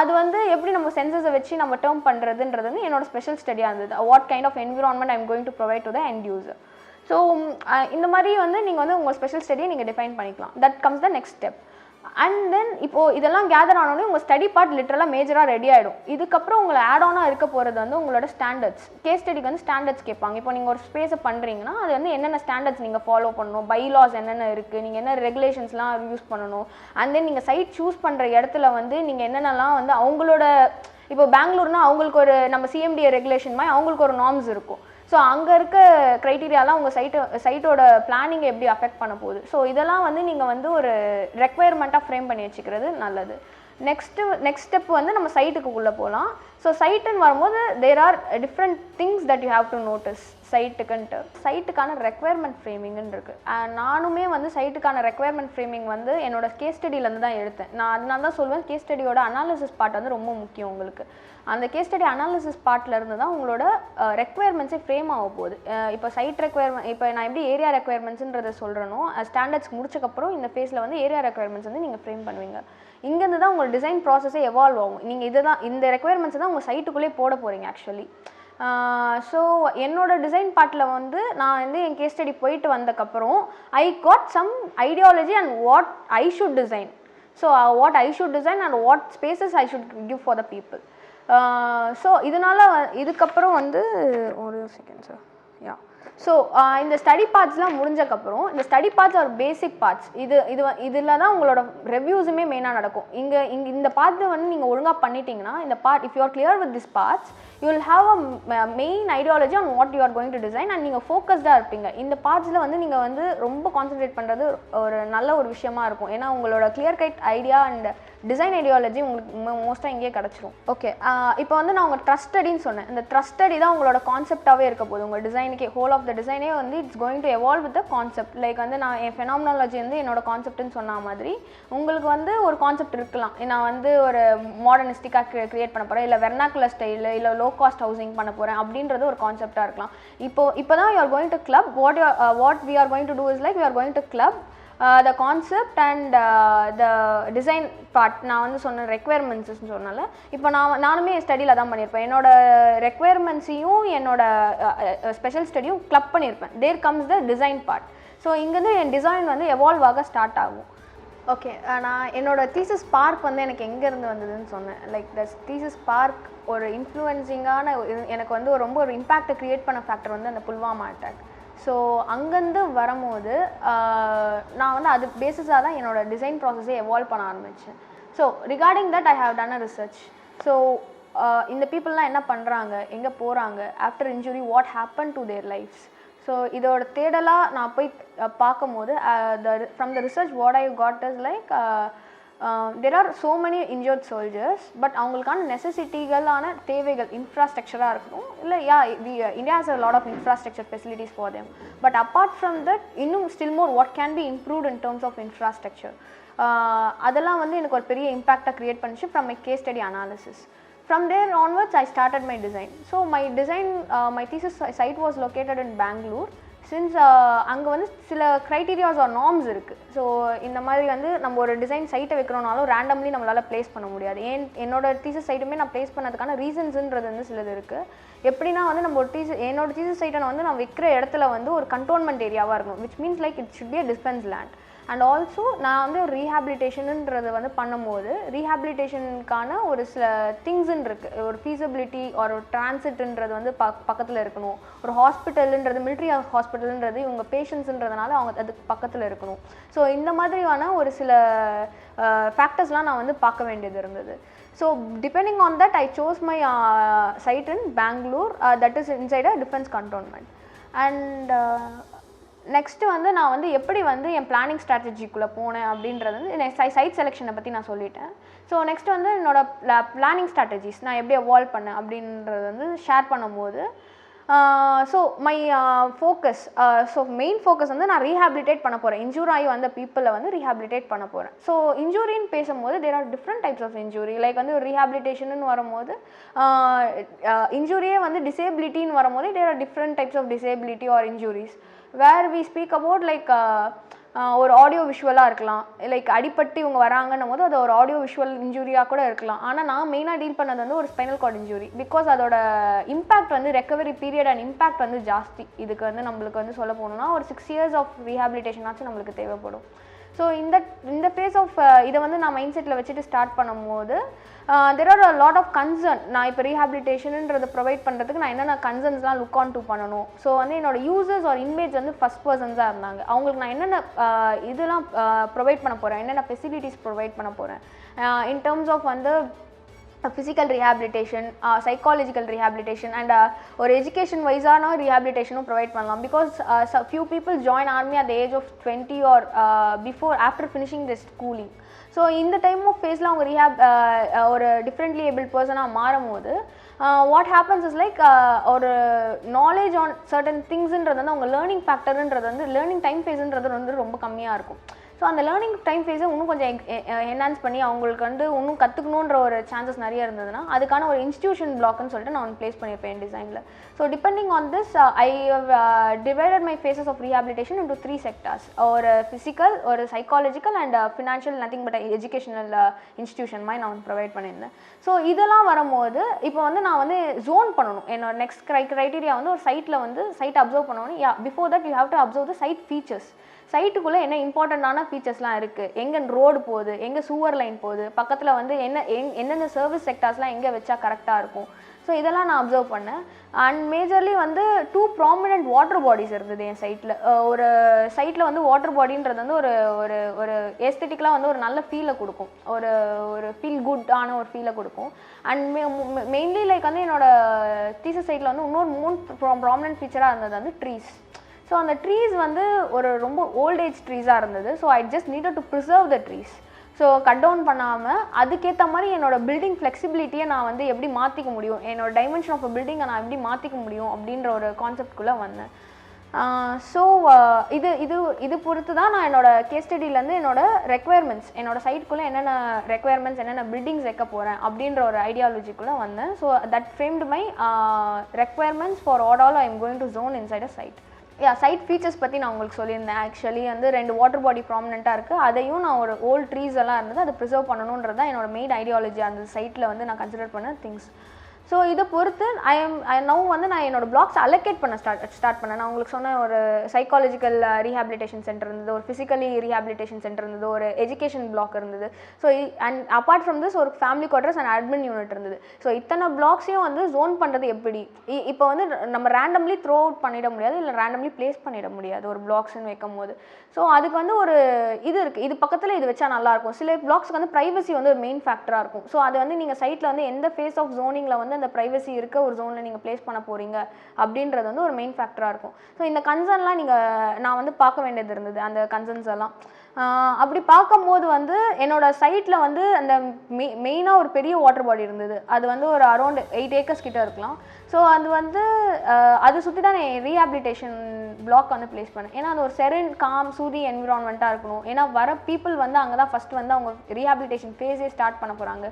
அது வந்து எப்படி நம்ம சென்சஸை வச்சு நம்ம டேர்ம் பண்ணுறதுன்றது வந்து என்னோட ஸ்பெஷல் ஸ்டடியாக இருந்தது. What kind of environment I'm going to provide to the end user. So இந்த மாதிரி வந்து நீங்கள் வந்து உங்கள் ஸ்பெஷல் ஸ்டடியை நீங்கள் டிஃபைன் பண்ணிக்கலாம். That comes the next step. And then இப்போது இதெல்லாம் கேதர் ஆனோடனே உங்கள் ஸ்டடி பார்ட் லிட்டரலாக மேஜராக ரெடி ஆகிடும். இதுக்கப்புறம் உங்களை ஆட் ஆனாக இருக்க போகிறது வந்து உங்களோட ஸ்டாண்டர்ட்ஸ். கேஸ் ஸ்டடிக்கு வந்து ஸ்டாண்டர்ட்ஸ் கேட்பாங்க. இப்போ நீங்கள் ஒரு ஸ்பேஸை பண்ணுறீங்கன்னா அது வந்து என்னென்ன ஸ்டாண்டர்ட்ஸ் நீங்கள் ஃபாலோ பண்ணணும், பைலாஸ் என்னென்ன இருக்குது, நீங்கள் என்ன ரெகுலேஷன்ஸ்லாம் யூஸ் பண்ணணும். அண்ட் தென் நீங்கள் சைட் சூஸ் பண்ணுற இடத்துல வந்து நீங்கள் என்னென்னலாம் வந்து அவங்களோட, இப்போ பெங்களூர்னா அவங்களுக்கு ஒரு நம்ம சிஎம்டிஏ ரெகுலேஷன் மாதிரி அவங்களுக்கு ஒரு நார்ம்ஸ் இருக்கும். ஸோ அங்கே இருக்க க்ரைட்டீரியாலாம் உங்கள் சைட்டோட பிளானிங்கை எப்படி அஃபெக்ட் பண்ண போகுது. ஸோ இதெல்லாம் வந்து நீங்கள் வந்து ஒரு ரெக்வயர்மெண்ட்டாக ஃப்ரேம் பண்ணி வச்சுக்கிறது நல்லது. நெக்ஸ்ட் ஸ்டெப் வந்து நம்ம சைட்டுக்குள்ளே போகலாம். ஸோ சைட்டுன்னு வரும்போது there are different things that you have to notice சைட்டுக்கான ரெக்வயர்மெண்ட் ஃப்ரேமிங்னு இருக்குது. நானுமே வந்து சைட்டுக்கான ரெக்வயர்மெண்ட் ஃப்ரேமிங் வந்து என்னோட கேஸ் ஸ்டடியிலேருந்து தான் எடுத்தேன். நான் அதனால தான் சொல்வேன் கேஸ் ஸ்டடியோட அனாலிசிஸ் பார்ட் வந்து ரொம்ப முக்கியம் உங்களுக்கு. அந்த கேஸ் ஸ்டடி அனாலிசிஸ் பார்ட்டில் இருந்து தான் உங்களோட ரெக்வயர்மெண்ட்ஸே ஃப்ரேம் ஆக போகுது. இப்போ சைட் ரெக்வயர்மெண்ட், இப்போ நான் எப்படி ஏரியா ரெக்வயர்மெண்ட்ஸுன்றதை சொல்கிறேனோ, ஸ்டாண்டர்ட்ஸ் முடிச்சக்கப்புறம் இந்த ஃபேஸில் வந்து ஏரியா ரெக்வயர்மெண்ட்ஸ் வந்து நீங்கள் ஃப்ரேம் பண்ணுவீங்க. இங்கேருந்து தான் உங்கள் டிசைன் ப்ராசஸே எவால்வ் ஆகும். நீங்கள் இந்த ரெக்வயர்மெண்ட்ஸ் தான் உங்கள் சைட்டுக்குள்ளே போட போகிறீங்க ஆக்சுவலி. ஸோ என்னோட டிசைன் பார்ட்டில் வந்து நான் வந்து என் கேஸ் ஸ்டடி போயிட்டு வந்தக்கப்புறம் I got some ideology and what I should design. So what I should design and what spaces I should give for the people. So இதனால் இதுக்கப்புறம் வந்து ஒரு செகண்ட் சார் ஸோ இந்த ஸ்டடி பார்ட்ஸ்லாம் முடிஞ்சக்கப்புறம் இந்த ஸ்டடி பார்ட்ஸ் ஒரு பேசிக் பார்ட்ஸ். இதில் தான் உங்களோட ரிவ்யூஸுமே மெயினாக நடக்கும். இந்த பார்ட்டு வந்து நீங்கள் ஒழுங்காக பண்ணிட்டீங்கன்னா இந்த part, if you are clear with this parts you will have a main ideology on what you are going to design and நீங்கள் ஃபோக்கஸ்டாக இருப்பீங்க. இந்த பார்ட்ஸில் வந்து நீங்கள் வந்து ரொம்ப கான்சன்ட்ரேட் பண்ணுறது ஒரு நல்ல ஒரு விஷயமா இருக்கும். ஏன்னா உங்களோட clear cut idea and design ideology உங்களுக்கு மோஸ்ட்டாக இங்கேயே கிடச்சிரும். ஓகே, இப்போ வந்து நான் உங்கள் ட்ரஸ்ட் ஸ்டடின்னு சொன்னேன். இந்த ட்ரஸ்ட் ஸ்டடி தான் உங்களோட கான்செப்டாகவே இருக்க போகுது. உங்கள் டிசைனுக்கே ஹோல் ஆஃப் த டிசைனே வந்து it's going to evolve with the concept. Like வந்து நான் என் ஃபெனாமினாலஜி வந்து என்னோட கான்செப்ட்னு சொன்ன மாதிரி உங்களுக்கு வந்து ஒரு கான்செப்ட் இருக்கலாம். நான் வந்து ஒரு மாடர்னிஸ்டிக்காக கிரியேட் பண்ண போகிறேன், இல்லை வெர்னாக்குலர் ஸ்டைலு, இல்லை லோ காஸ்ட் ஹவுசிங் பண்ண போகிறேன் அப்படின்றது ஒரு கான்செப்டாக இருக்கலாம். இப்போ தான் you are going to club what we are going to do is like we are going to club the concept and the design part. நான் வந்து சொன்ன ரெக்வயர்மெண்ட்ஸ்ன்னு சொன்னால இப்போ நானுமே ஸ்டடியில் தான் பண்ணியிருப்பேன். என்னோட ரெக்வயர்மெண்ட்ஸையும் என்னோட ஸ்பெஷல் ஸ்டடியும் கிளப் பண்ணியிருப்பேன். There comes the design part. So இங்கேருந்து என் டிசைன் வந்து எவால்வ் ஆக ஸ்டார்ட் ஆகும். ஓகே, நான் என்னோட தீசிஸ் ஸ்பார்க் வந்து எனக்கு எங்கேருந்து வந்ததுன்னு சொன்னேன். லைக் த தீசிஸ் ஸ்பார்க் ஒரு இன்ஃப்ளூயன்சிங்கான எனக்கு வந்து ரொம்ப ஒரு இம்பேக்டை க்ரியேட் பண்ண ஃபேக்டர் வந்து அந்த புல்வாமா அட்டாக். ஸோ அங்கேருந்து வரும்போது நான் வந்து அது பேசிஸாக தான் என்னோட டிசைன் ப்ராசஸே எவால்வ் பண்ண ஆரம்பித்தேன். So regarding that I have done a research. So இந்த பீப்புளெலாம் என்ன பண்ணுறாங்க, எங்கே போகிறாங்க, after injury what happen to their lifes. So இதோட தேடலாக நான் போய் பார்க்கும்போது from the research what I got is like there are so many injured soldiers, but அவங்களுக்கான நெசசிட்டிகளான தேவைகள் இன்ஃப்ராஸ்ட்ரக்சராக இருக்கணும். இல்லை India has a lot of infrastructure facilities for them, but apart from that இன்னும் still more what can be improved in terms of infrastructure. அதெல்லாம் வந்து எனக்கு ஒரு பெரிய இம்பேக்டாக க்ரியேட் பண்ணிச்சு from my case study analysis. From there onwards I started my design. So my thesis site was located in Bangalore. Since அங்கே வந்து சில criterias R norms இருக்குது. ஸோ இந்த மாதிரி வந்து நம்ம ஒரு டிசைன் சைட்டை வைக்கிறோனாலும் ரேண்டம்லி நம்மளால் ப்ளேஸ் பண்ண முடியாது. என்னோட தீசிஸ் சைட்டுமே நான் ப்ளேஸ் பண்ணதுக்கான ரீசன்ஸுன்றது வந்து சிலது இருக்குது. எப்படின்னா வந்து நம்ம ஒரு என்னோட தீசிஸ் சைட்டை வந்து நான் வைக்கிற இடத்துல வந்து ஒரு கண்டோன்மெண்ட் ஏரியாவாக இருக்கணும், which means like it should be a defence land. And also நான் வந்து ஒரு ரீஹாபிலிட்டேஷனுன்றது வந்து பண்ணும்போது ரீஹாபிலிட்டேஷனுக்கான ஒரு சில திங்ஸ்ன்னு இருக்குது. ஒரு ஃபீஸபிலிட்டி ஒரு டிரான்சிட்ன்றது வந்து பக்கத்தில் இருக்கணும். ஒரு ஹாஸ்பிட்டலுன்றது மிலிட்ரி ஹாஸ்பிட்டலுன்றது இவங்க பேஷண்ட்ஸுன்றதுனால அவங்க அதுக்கு பக்கத்தில் இருக்கணும். ஸோ இந்த மாதிரியான ஒரு சில ஃபேக்டர்ஸ்லாம் நான் வந்து பார்க்க வேண்டியது இருந்தது. So depending on that I chose my site in Bangalore that is inside a defence cantonment. And next வந்து நான் வந்து எப்படி வந்து என் பிளானிங் ஸ்ட்ராட்டஜிக்குள்ளே போனேன் அப்படின்றது வந்து சைட் செலெக்ஷனை பற்றி நான் சொல்லிட்டேன். ஸோ நெக்ஸ்ட் வந்து என்னோட பிளானிங் ஸ்ட்ராட்டஜிஸ் நான் எப்படி எவால்வ் பண்ணேன் அப்படின்றது வந்து ஷேர் பண்ணும்போது so my focus main focus வந்து நான் ரீஹாபிலிட்டேட் பண்ண போகிறேன். இன்ஜூர் ஆகி வந்த பீப்புளை வந்து ரீஹாபிலிட்டேட் பண்ண போகிறேன். ஸோ இன்ஜூரின்னு பேசும்போது there are different types of injury. Like வந்து ரீஹாபிலிட்டேஷன் வரும்போது இன்ஜூரியே வந்து டிசேபிலிட்டின்னு வரும்போது there are different types of disability or injuries where we speak about like ஒரு ஆடியோ விஷுவலாக இருக்கலாம். லைக் அடிப்பட்டு இவங்க வராங்கன்னும் போது அது ஒரு ஆடியோ விஷுவல் இன்ஜூரியாக கூட இருக்கலாம். ஆனால் நான் மெயினாக டீல் பண்ணது வந்து ஒரு ஸ்பைனல் கார்டு இன்ஜூரி. பிகாஸ் அதோட இம்பேக்ட் வந்து ரெக்கவரி பீரியட் அண்ட் இம்பேக்ட் வந்து ஜாஸ்தி. இதுக்கு வந்து நம்மளுக்கு வந்து சொல்ல போகணுன்னா ஒரு 6 years ஆஃப் ரீஹாபிலிட்டேஷனாச்சும் நம்மளுக்கு தேவைப்படும். ஸோ இந்த ஃபேஸ் ஆஃப் இதை வந்து நான் மைண்ட் செட்டில் வச்சுட்டு ஸ்டார்ட் பண்ணும்போது there are a lot of concern. நான் இப்போ ரீஹாபிலிட்டேஷனுன்றதை ப்ரொவைட் பண்ணுறதுக்கு நான் என்னென்ன கன்சர்ன்ஸ்லாம் லுக் ஆன் டு பண்ணணும். ஸோ வந்து என்னோட யூசர்ஸ் ஆர் இன்மேட்ஸ் வந்து ஃபஸ்ட் பர்சன்ஸாக இருந்தாங்க. அவங்களுக்கு நான் என்னென்ன இதெல்லாம் ப்ரொவைட் பண்ண போகிறேன், என்னென்ன ஃபெசிலிட்டிஸ் ப்ரொவைட் பண்ண போகிறேன் இன் டர்ம்ஸ் ஆஃப் வந்து physical rehabilitation, psychological rehabilitation and or education wise rehabilitation provide பண்ணலாம். Because few people join army at the age of 20 or before after finishing their schooling. So in the time of phase la அவங்க rehab or differently abled person மாறும்போது what happens is like or knowledge on certain things ன்றது வந்து அவங்க learning factor ன்றது வந்து learning time phase ன்றது வந்து ரொம்ப கம்மியா இருக்கும். ஸோ அந்த லேர்னிங் டைம் ஃபேஸை இன்னும் கொஞ்சம் என்ஹான்ஸ் பண்ணி அவங்களுக்கு வந்து இன்னும் கற்றுக்கணுன்ற ஒரு சான்சஸ் நிறைய இருந்ததுன்னா அதுக்கான ஒரு இன்ஸ்டியூஷன் பிளாக்னு சொல்லிட்டு நான் ப்ளேஸ் பண்ணியிருப்பேன் டிசைனில். So depending on this I have divided my phases of rehabilitation into 3 sectors. ஒரு ஃபிசிக்கல், ஒரு psychological and financial, nothing but educational institution மாதிரி நான் ப்ரொவைட் பண்ணியிருந்தேன். ஸோ இதெல்லாம் வரும்போது இப்போ வந்து நான் வந்து ஜோன் பண்ணணும். என்னோட நெக்ஸ்ட் க்ரைட்டீரியா வந்து ஒரு சைட்டில் வந்து சைட் அப்சர்வ் பண்ணணும். Before that you have to observe the site features. சைட்டுக்குள்ளே என்ன இம்பார்ட்டண்ட்டான ஃபீச்சர்ஸ்லாம் இருக்குது, எங்கே ரோடு போகுது, எங்கே சூவர் லைன் போகுது, பக்கத்தில் வந்து என்னென்ன சர்வீஸ் செக்டார்ஸ்லாம் எங்கே வச்சா கரெக்டாக இருக்கும். ஸோ இதெல்லாம் நான் அப்சர்வ் பண்ணேன். அண்ட் மேஜர்லி வந்து 2 prominent வாட்டர் பாடிஸ் இருந்தது என் சைட்டில். ஒரு சைட்டில் வந்து வாட்டர் பாடின்றது வந்து ஒரு ஒரு ஒரு எஸ்தெட்டிக்கலாக வந்து ஒரு நல்ல ஃபீலை கொடுக்கும், ஒரு ஒரு ஃபீல் குட்டான ஒரு ஃபீலை கொடுக்கும். அண்ட் மெயின்லி லைக் வந்து என்னோட தீசிஸ் சைட்டில் வந்து இன்னொரு 3 prominent ஃபீச்சராக இருந்தது வந்து ட்ரீஸ். ஸோ அந்த ட்ரீஸ் வந்து ஒரு ரொம்ப ஓல்டேஜ் ட்ரீஸாக இருந்தது. So I just needed to preserve the trees. So cut down பண்ணாமல் அதுக்கேற்ற மாதிரி என்னோடய பில்டிங் ஃப்ளெக்சிபிலிட்டியை நான் வந்து எப்படி மாற்றிக்க முடியும், என்னோடய டைமென்ஷன் ஆஃப் பில்டிங்கை நான் எப்படி மாற்றிக்க முடியும் அப்படின்ற ஒரு கான்செப்ட்குள்ளே வந்தேன். ஸோ இது பொறுத்து தான் நான் என்னோடய கேஸ் ஸ்டடியிலேருந்து என்னோடய ரெக்குயர்மெண்ட்ஸ், என்னோடய சைட்டுக்குள்ளே என்னென்ன ரெக்குயர்மெண்ட்ஸ், என்னென்ன பில்டிங்ஸ் வைக்க போகிறேன் அப்படின்ற ஒரு ஐடியாலஜிக்குள்ளே வந்தேன். So that framed my requirements for what all I am going to zone inside a site. Site features பற்றி நான் உங்களுக்கு சொல்லியிருந்தேன். ஆக்சுவலி வந்து 2 வாட்டர் பாடி ப்ராமினெண்ட்டாக இருக்குது. அதையும் நான் ஒரு ஓல்ட் ட்ரீஸ் எல்லாம் இருந்தது அதை ப்ரிசர்வ் பண்ணணுன்றது தான் என்னோட மெயின் ஐடியாலஜி அந்த சைட்டில் வந்து நான் கன்சிடர் பண்ண திங்ஸ். ஸோ இதை பொறுத்து நவ் வந்து நான் என்னோட பிளாக்ஸ் அலோகேட் பண்ண ஸ்டார்ட் பண்ணேன். நான் உங்களுக்கு சொன்ன ஒரு சைக்காலஜிக்கல் ரீஹாபிலிட்டேஷன் சென்டர் இருந்தது, ஒரு ஃபிசிக்கலி ரீஹாபிலிட்டேஷன் சென்டர் இருந்தது, ஒரு எஜுகேஷன் பிளாக் இருந்தது. So and apart from this ஒரு family quarters and admin unit இருந்தது. ஸோ இத்தனை பிளாக்ஸையும் வந்து ஜோன் பண்ணுறது எப்படி? இப்போ வந்து நம்ம ரேண்டம்லி த்ரோ அவுட் பண்ணிட முடியாது, இல்லை ரேண்டம்லி பிளேஸ் பண்ணிட முடியாது ஒரு பிளாக்ஸ்ன்னு வைக்கும் போது. ஸோ அதுக்கு வந்து ஒரு இது இருக்குது, இது பக்கத்தில் இது வச்சா நல்லாயிருக்கும். சில பிளாக்ஸ்க்கு வந்து ப்ரைவசி வந்து ஒரு மெயின் ஃபேக்டராக இருக்கும். ஸோ அது வந்து நீங்கள் சைட்டில் வந்து எந்த ஃபேஸ் ஆஃப் ஜோனிங்கில் வந்து அந்த ப்ரைவசி இருக்க ஒரு ஜோனில் நீங்கள் ப்ளேஸ் பண்ண போகிறீங்க அப்படின்றது வந்து ஒரு மெயின் ஃபேக்டராக இருக்கும். ஸோ இந்த கன்சர்ன்லாம் நான் வந்து பார்க்க வேண்டியது இருந்தது, அந்த கன்சர்ன்ஸ் எல்லாம். அப்படி பார்க்கும்போது வந்து என்னோட சைட்டில் வந்து அந்த மெயினாக ஒரு பெரிய வாட்டர் பாடி இருந்தது. அது வந்து ஒரு அரௌண்ட் 8 acres கிட்ட இருக்கலாம். ஸோ அது வந்து அதை சுற்றி தான் நான் ரீஹாபிலிட்டேஷன் பிளாக் வந்து ப்ளேஸ் பண்ணேன். ஏன்னா அது ஒரு செரன் காம் சூதி என்விரான்மெண்ட்டாக இருக்கணும். ஏன்னா வர பீப்புள் வந்து அங்கே தான் ஃபஸ்ட் வந்து அவங்க ரீஹாபிலிட்டேஷன் ஃபேஸே ஸ்டார்ட் பண்ண போகிறாங்க.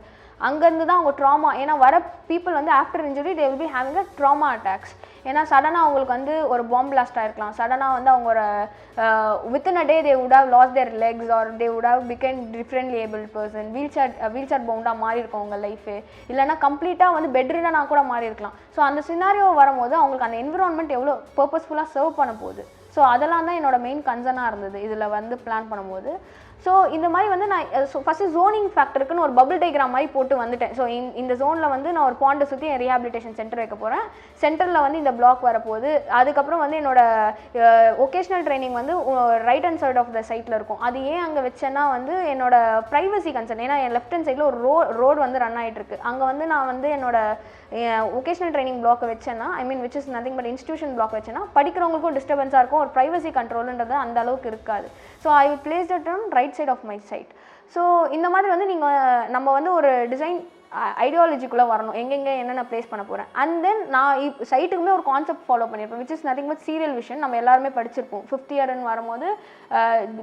அங்கேருந்து தான் அவங்க ட்ராமா, ஏன்னா வர பீப்புள் வந்து after injury they will be having a drama attacks. ஏன்னா சடனாக அவங்களுக்கு வந்து ஒரு பாம்பு பிளாஸ்ட் ஆகிருக்கலாம், சடனாக வந்து அவங்க ஒரு within a day they would have lose their legs or they would have become differently abled person, wheel chair பவுண்டாக மாறி இருக்கும் அவங்க லைஃபு, இல்லைனா கம்ப்ளீட்டாக வந்து பெட்ரிடனாக கூட மாறி இருக்கலாம். ஸோ அந்த சினாரியோ வரும்போது அவங்களுக்கு அந்த என்விரான்மெண்ட் எவ்வளோ பர்பஸ்ஃபுல்லாக சர்வ் பண்ண போகுது. ஸோ அதெல்லாம் தான் என்னோட மெயின் கன்சர்னாக இருந்தது இதில் வந்து பிளான் பண்ணும்போது. ஸோ இந்த மாதிரி வந்து நான் ஃபஸ்ட்டு ஜோனிங் ஃபேக்டருக்குன்னு ஒரு பபிள் டைக்ராம் மாதிரி போட்டு வந்துட்டேன். ஸோ இந்த ஜோனில் வந்து நான் ஒரு பாண்டை சுற்றி என் ரீஹாபிலிட்டேஷன் சென்டர் வைக்க போகிறேன். சென்டரில் வந்து இந்த பிளாக் வரப்போகுது. அதுக்கப்புறம் வந்து என்னோட ஒகேஷ்னல் ட்ரைனிங் வந்து right hand side of the சைட்டில் இருக்கும். அது ஏன் அங்கே வச்சேன்னா வந்து என்னோட ப்ரைவசி கன்சர்ன். ஏன்னா என் லெஃப்ட் ஹேண்ட் சைடில் ஒரு ரோடு வந்து ரன் ஆகிட்டு இருக்கு. அங்கே வந்து நான் வந்து என்னோட ஒகேஷ்னல் ட்ரைனிங் பிளாக்கை வச்சேன்னா, I mean which is nothing but institution block வச்சேன்னா படிக்கிறவங்களுக்கும் டிஸ்டர்பன்ஸாக இருக்கும், ஒரு ப்ரைவசி கண்ட்ரோலுன்றது அந்த அளவுக்கு இருக்காது. So I place it on right side of my site. So இந்த மாதிரி வந்து நம்ம வந்து ஒரு டிசைன் ஐடியாலஜிக்குள்ளே வரணும், எங்கெங்கே என்னென்ன ப்ளேஸ் பண்ண போகிறேன். அண்ட் தென் நான் சைட்டுக்குமே ஒரு கான்செப்ட் ஃபாலோ பண்ணியிருப்பேன், which is nothing but serial vision. நம்ம எல்லாருமே படிச்சிருப்போம். 5th இயர்னு வரும்போது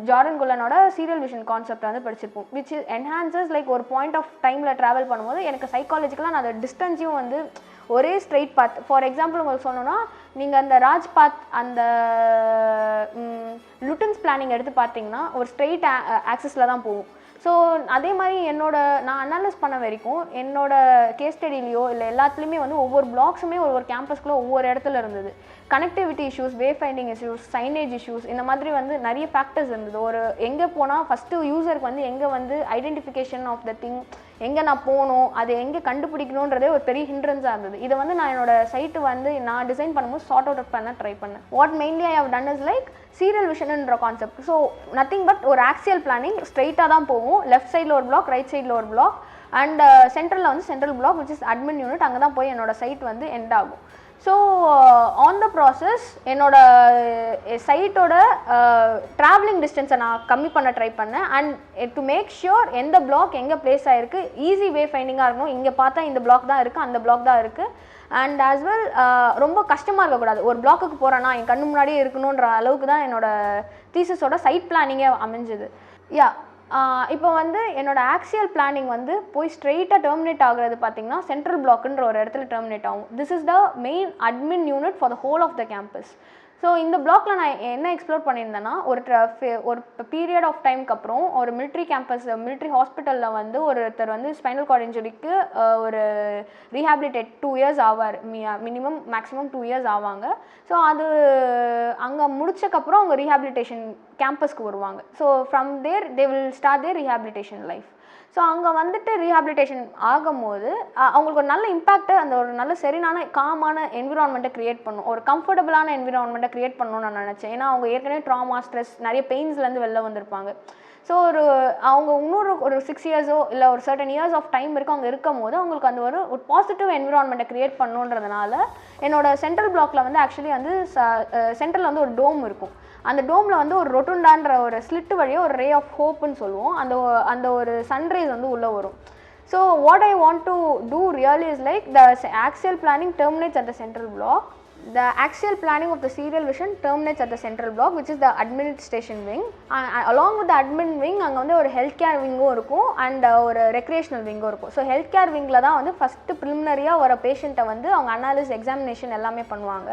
ஜார்டன் குல்லனோட சீரியல் விஷன் கான்செப்ட் வந்து படிச்சிருப்போம், விச் இஸ் என்ஹான்சஸ் லைக் ஒரு பாயிண்ட் ஆஃப் டைமில் ட்ராவல் பண்ணும்போது எனக்கு சைக்காலஜிக்கலாக நான் அந்த டிஸ்டன்ஸையும் வந்து ஒரே ஸ்ட்ரெயிட் பாத். ஃபார் எக்ஸாம்பிள் உங்களுக்கு சொல்லணும்னா, நீங்கள் அந்த ராஜ் பாத் அந்த லுட்டன்ஸ் பிளானிங் எடுத்து பார்த்தீங்கன்னா ஒரு ஸ்ட்ரெயிட் ஆக்சஸில் தான் போகும். ஸோ அதே மாதிரி நான் அனாலிஸ் பண்ண வரைக்கும் என்னோட கேஸ் ஸ்டடிலையோ இல்லை எல்லாத்துலேயுமே வந்து ஒவ்வொரு பிளாக்ஸுமே ஒவ்வொரு கேம்பஸ்க்குள்ளே ஒவ்வொரு இடத்துல இருந்தது. கனெக்டிவிட்டி இஷ்யூஸ், வே ஃபைண்டிங் இஷ்யூஸ், சைனேஜ் இஷ்யூஸ், இந்த மாதிரி வந்து நிறைய ஃபேக்டர்ஸ் இருந்தது. ஒரு எங்கே போனால் ஃபஸ்ட்டு யூசருக்கு வந்து எங்கே வந்து ஐடென்டிஃபிகேஷன் ஆஃப் த திங், எங்கே நான் போகணும், அதை எங்கே கண்டுபிடிக்கணுன்றதே ஒரு பெரிய ஹிண்ட்ரன்ஸாக இருந்தது. இதை வந்து நான் என்னோட சைட்டு வந்து நான் டிசைன் பண்ணும்போது சார்ட் அவுட் பண்ண ட்ரை பண்ணேன். What mainly I have done is like serial விஷன்ன்ற கான்செப்ட். ஸோ நத்திங் பட் ஒரு ஆக்சியல் பிளானிங், ஸ்ட்ரெயிட்டாக தான் போகும். லெஃப்ட் சைடில் ஒரு பிளாக், ரைட் சைடில் ஒரு பிளாக், அண்ட் சென்ட்ரலில் வந்து central block which is admin unit. அங்கே தான் போய் என்னோட சைட் வந்து எண்ட் ஆகும். ஸோ ஆன் த ப்ராசஸ் என்னோட சைட்டோட ட்ராவலிங் டிஸ்டன்ஸை நான் கம்மி பண்ண ட்ரை பண்ணேன். அண்ட் டு மேக் ஷியோர் எந்த பிளாக் எங்கே பிளேஸ் ஆகிருக்கு, ஈஸி வே ஃபைண்டிங்காக இருக்கணும். இங்கே பார்த்தா இந்த பிளாக் தான் இருக்குது, அந்த பிளாக் தான் இருக்குது. அண்ட் ஆஸ் வெல் ரொம்ப கஷ்டமாக இருக்கக்கூடாது. ஒரு பிளாக்குக்கு போகிறேன்னா என் கண்ணு முன்னாடியே இருக்கணுன்ற அளவுக்கு தான் என்னோட தீசிஸோட சைட் பிளானிங்கே அமைஞ்சுது. யா இப்போ வந்து என்னோட ஆக்சியல் பிளானிங் வந்து போய் ஸ்ட்ரெயிட்டாக டெர்மினேட் ஆகுறது பார்த்தீங்கன்னா சென்ட்ரல் பிளாக்குன்ற ஒரு இடத்துல டெர்மினேட் ஆகும். This is the main admin unit for the whole of the campus. So இந்த பிளாக்ல நான் என்ன எக்ஸ்ப்ளோர் பண்ணியிருந்தேன்னா, ஒரு பீரியட் ஆஃப் டைமுக்கு அப்புறம் ஒரு மிலிட்ரி கேம்பஸ், மிலிட்ரி ஹாஸ்பிட்டலில் வந்து ஒருத்தர் வந்து ஸ்பைனல் கார்டு இன்ஜுரிக்கு ஒரு ரீஹாபிலிட்டேட் 2 years ஆவார். மினிமம் மேக்ஸிமம் 2 years ஆவாங்க. ஸோ அது அங்கே முடிச்சக்கப்புறம் அவங்க ரீஹாபிலிட்டேஷன் கேம்பஸ்க்கு வருவாங்க. So from there they will start their rehabilitation life. So அங்கே வந்துட்டு ரீஹாபிலிட்டேஷன் ஆகும்போது அவங்களுக்கு ஒரு நல்ல இம்பேக்ட்டு, அந்த ஒரு நல்ல சரியான காமான என்விரான்மெண்ட்டை க்ரியேட் பண்ணணும், ஒரு கம்ஃபர்டபுளான என்விரான்மெண்ட்டை க்ரியேட் பண்ணணும்னு நான் நினச்சேன். ஏன்னா அவங்க ஏற்கனவே ட்ராமா, ஸ்ட்ரெஸ், நிறைய பெயின்ஸ்லேருந்து வெளில வந்திருப்பாங்க. ஸோ அவங்க ஒரு 6 yearsோ இல்லை ஒரு சர்டன் இயர்ஸ் ஆஃப் டைம் இருக்கும் அங்கே இருக்கும் போது அவங்களுக்கு அந்த ஒரு பாசிட்டிவ் என்விரான்மெண்ட்டை க்ரியேட் பண்ணணுன்றதுனால என்னோட சென்ட்ரல் பிளாக்ல வந்து ஆக்சுவலி வந்து சென்ட்ரலில் வந்து ஒரு டோம் இருக்கும். அந்த டோமில் வந்து ஒரு ரொட்டுண்டான்ற ஒரு ஸ்லிட்டு வழியாக ஒரு ரே ஆஃப் ஹோப்புன்னு சொல்லுவோம், அந்த ஒரு சன்ரைஸ் வந்து உள்ளே வரும். So what I want to do really is like the axial planning terminates at the central block. The axial planning of the serial vision terminates at the central block, which is the administration wing. Along with the admin wing, அங்கே வந்து ஒரு health care விங்கும் இருக்கும் and ஒரு recreational விங்கும் இருக்கும். So health care விங்கில் தான் வந்து first ப்ரிலிமினரியாக வர பேஷண்ட்டை வந்து அவங்க அனாலிஸ், எக்ஸாமினேஷன் எல்லாமே பண்ணுவாங்க.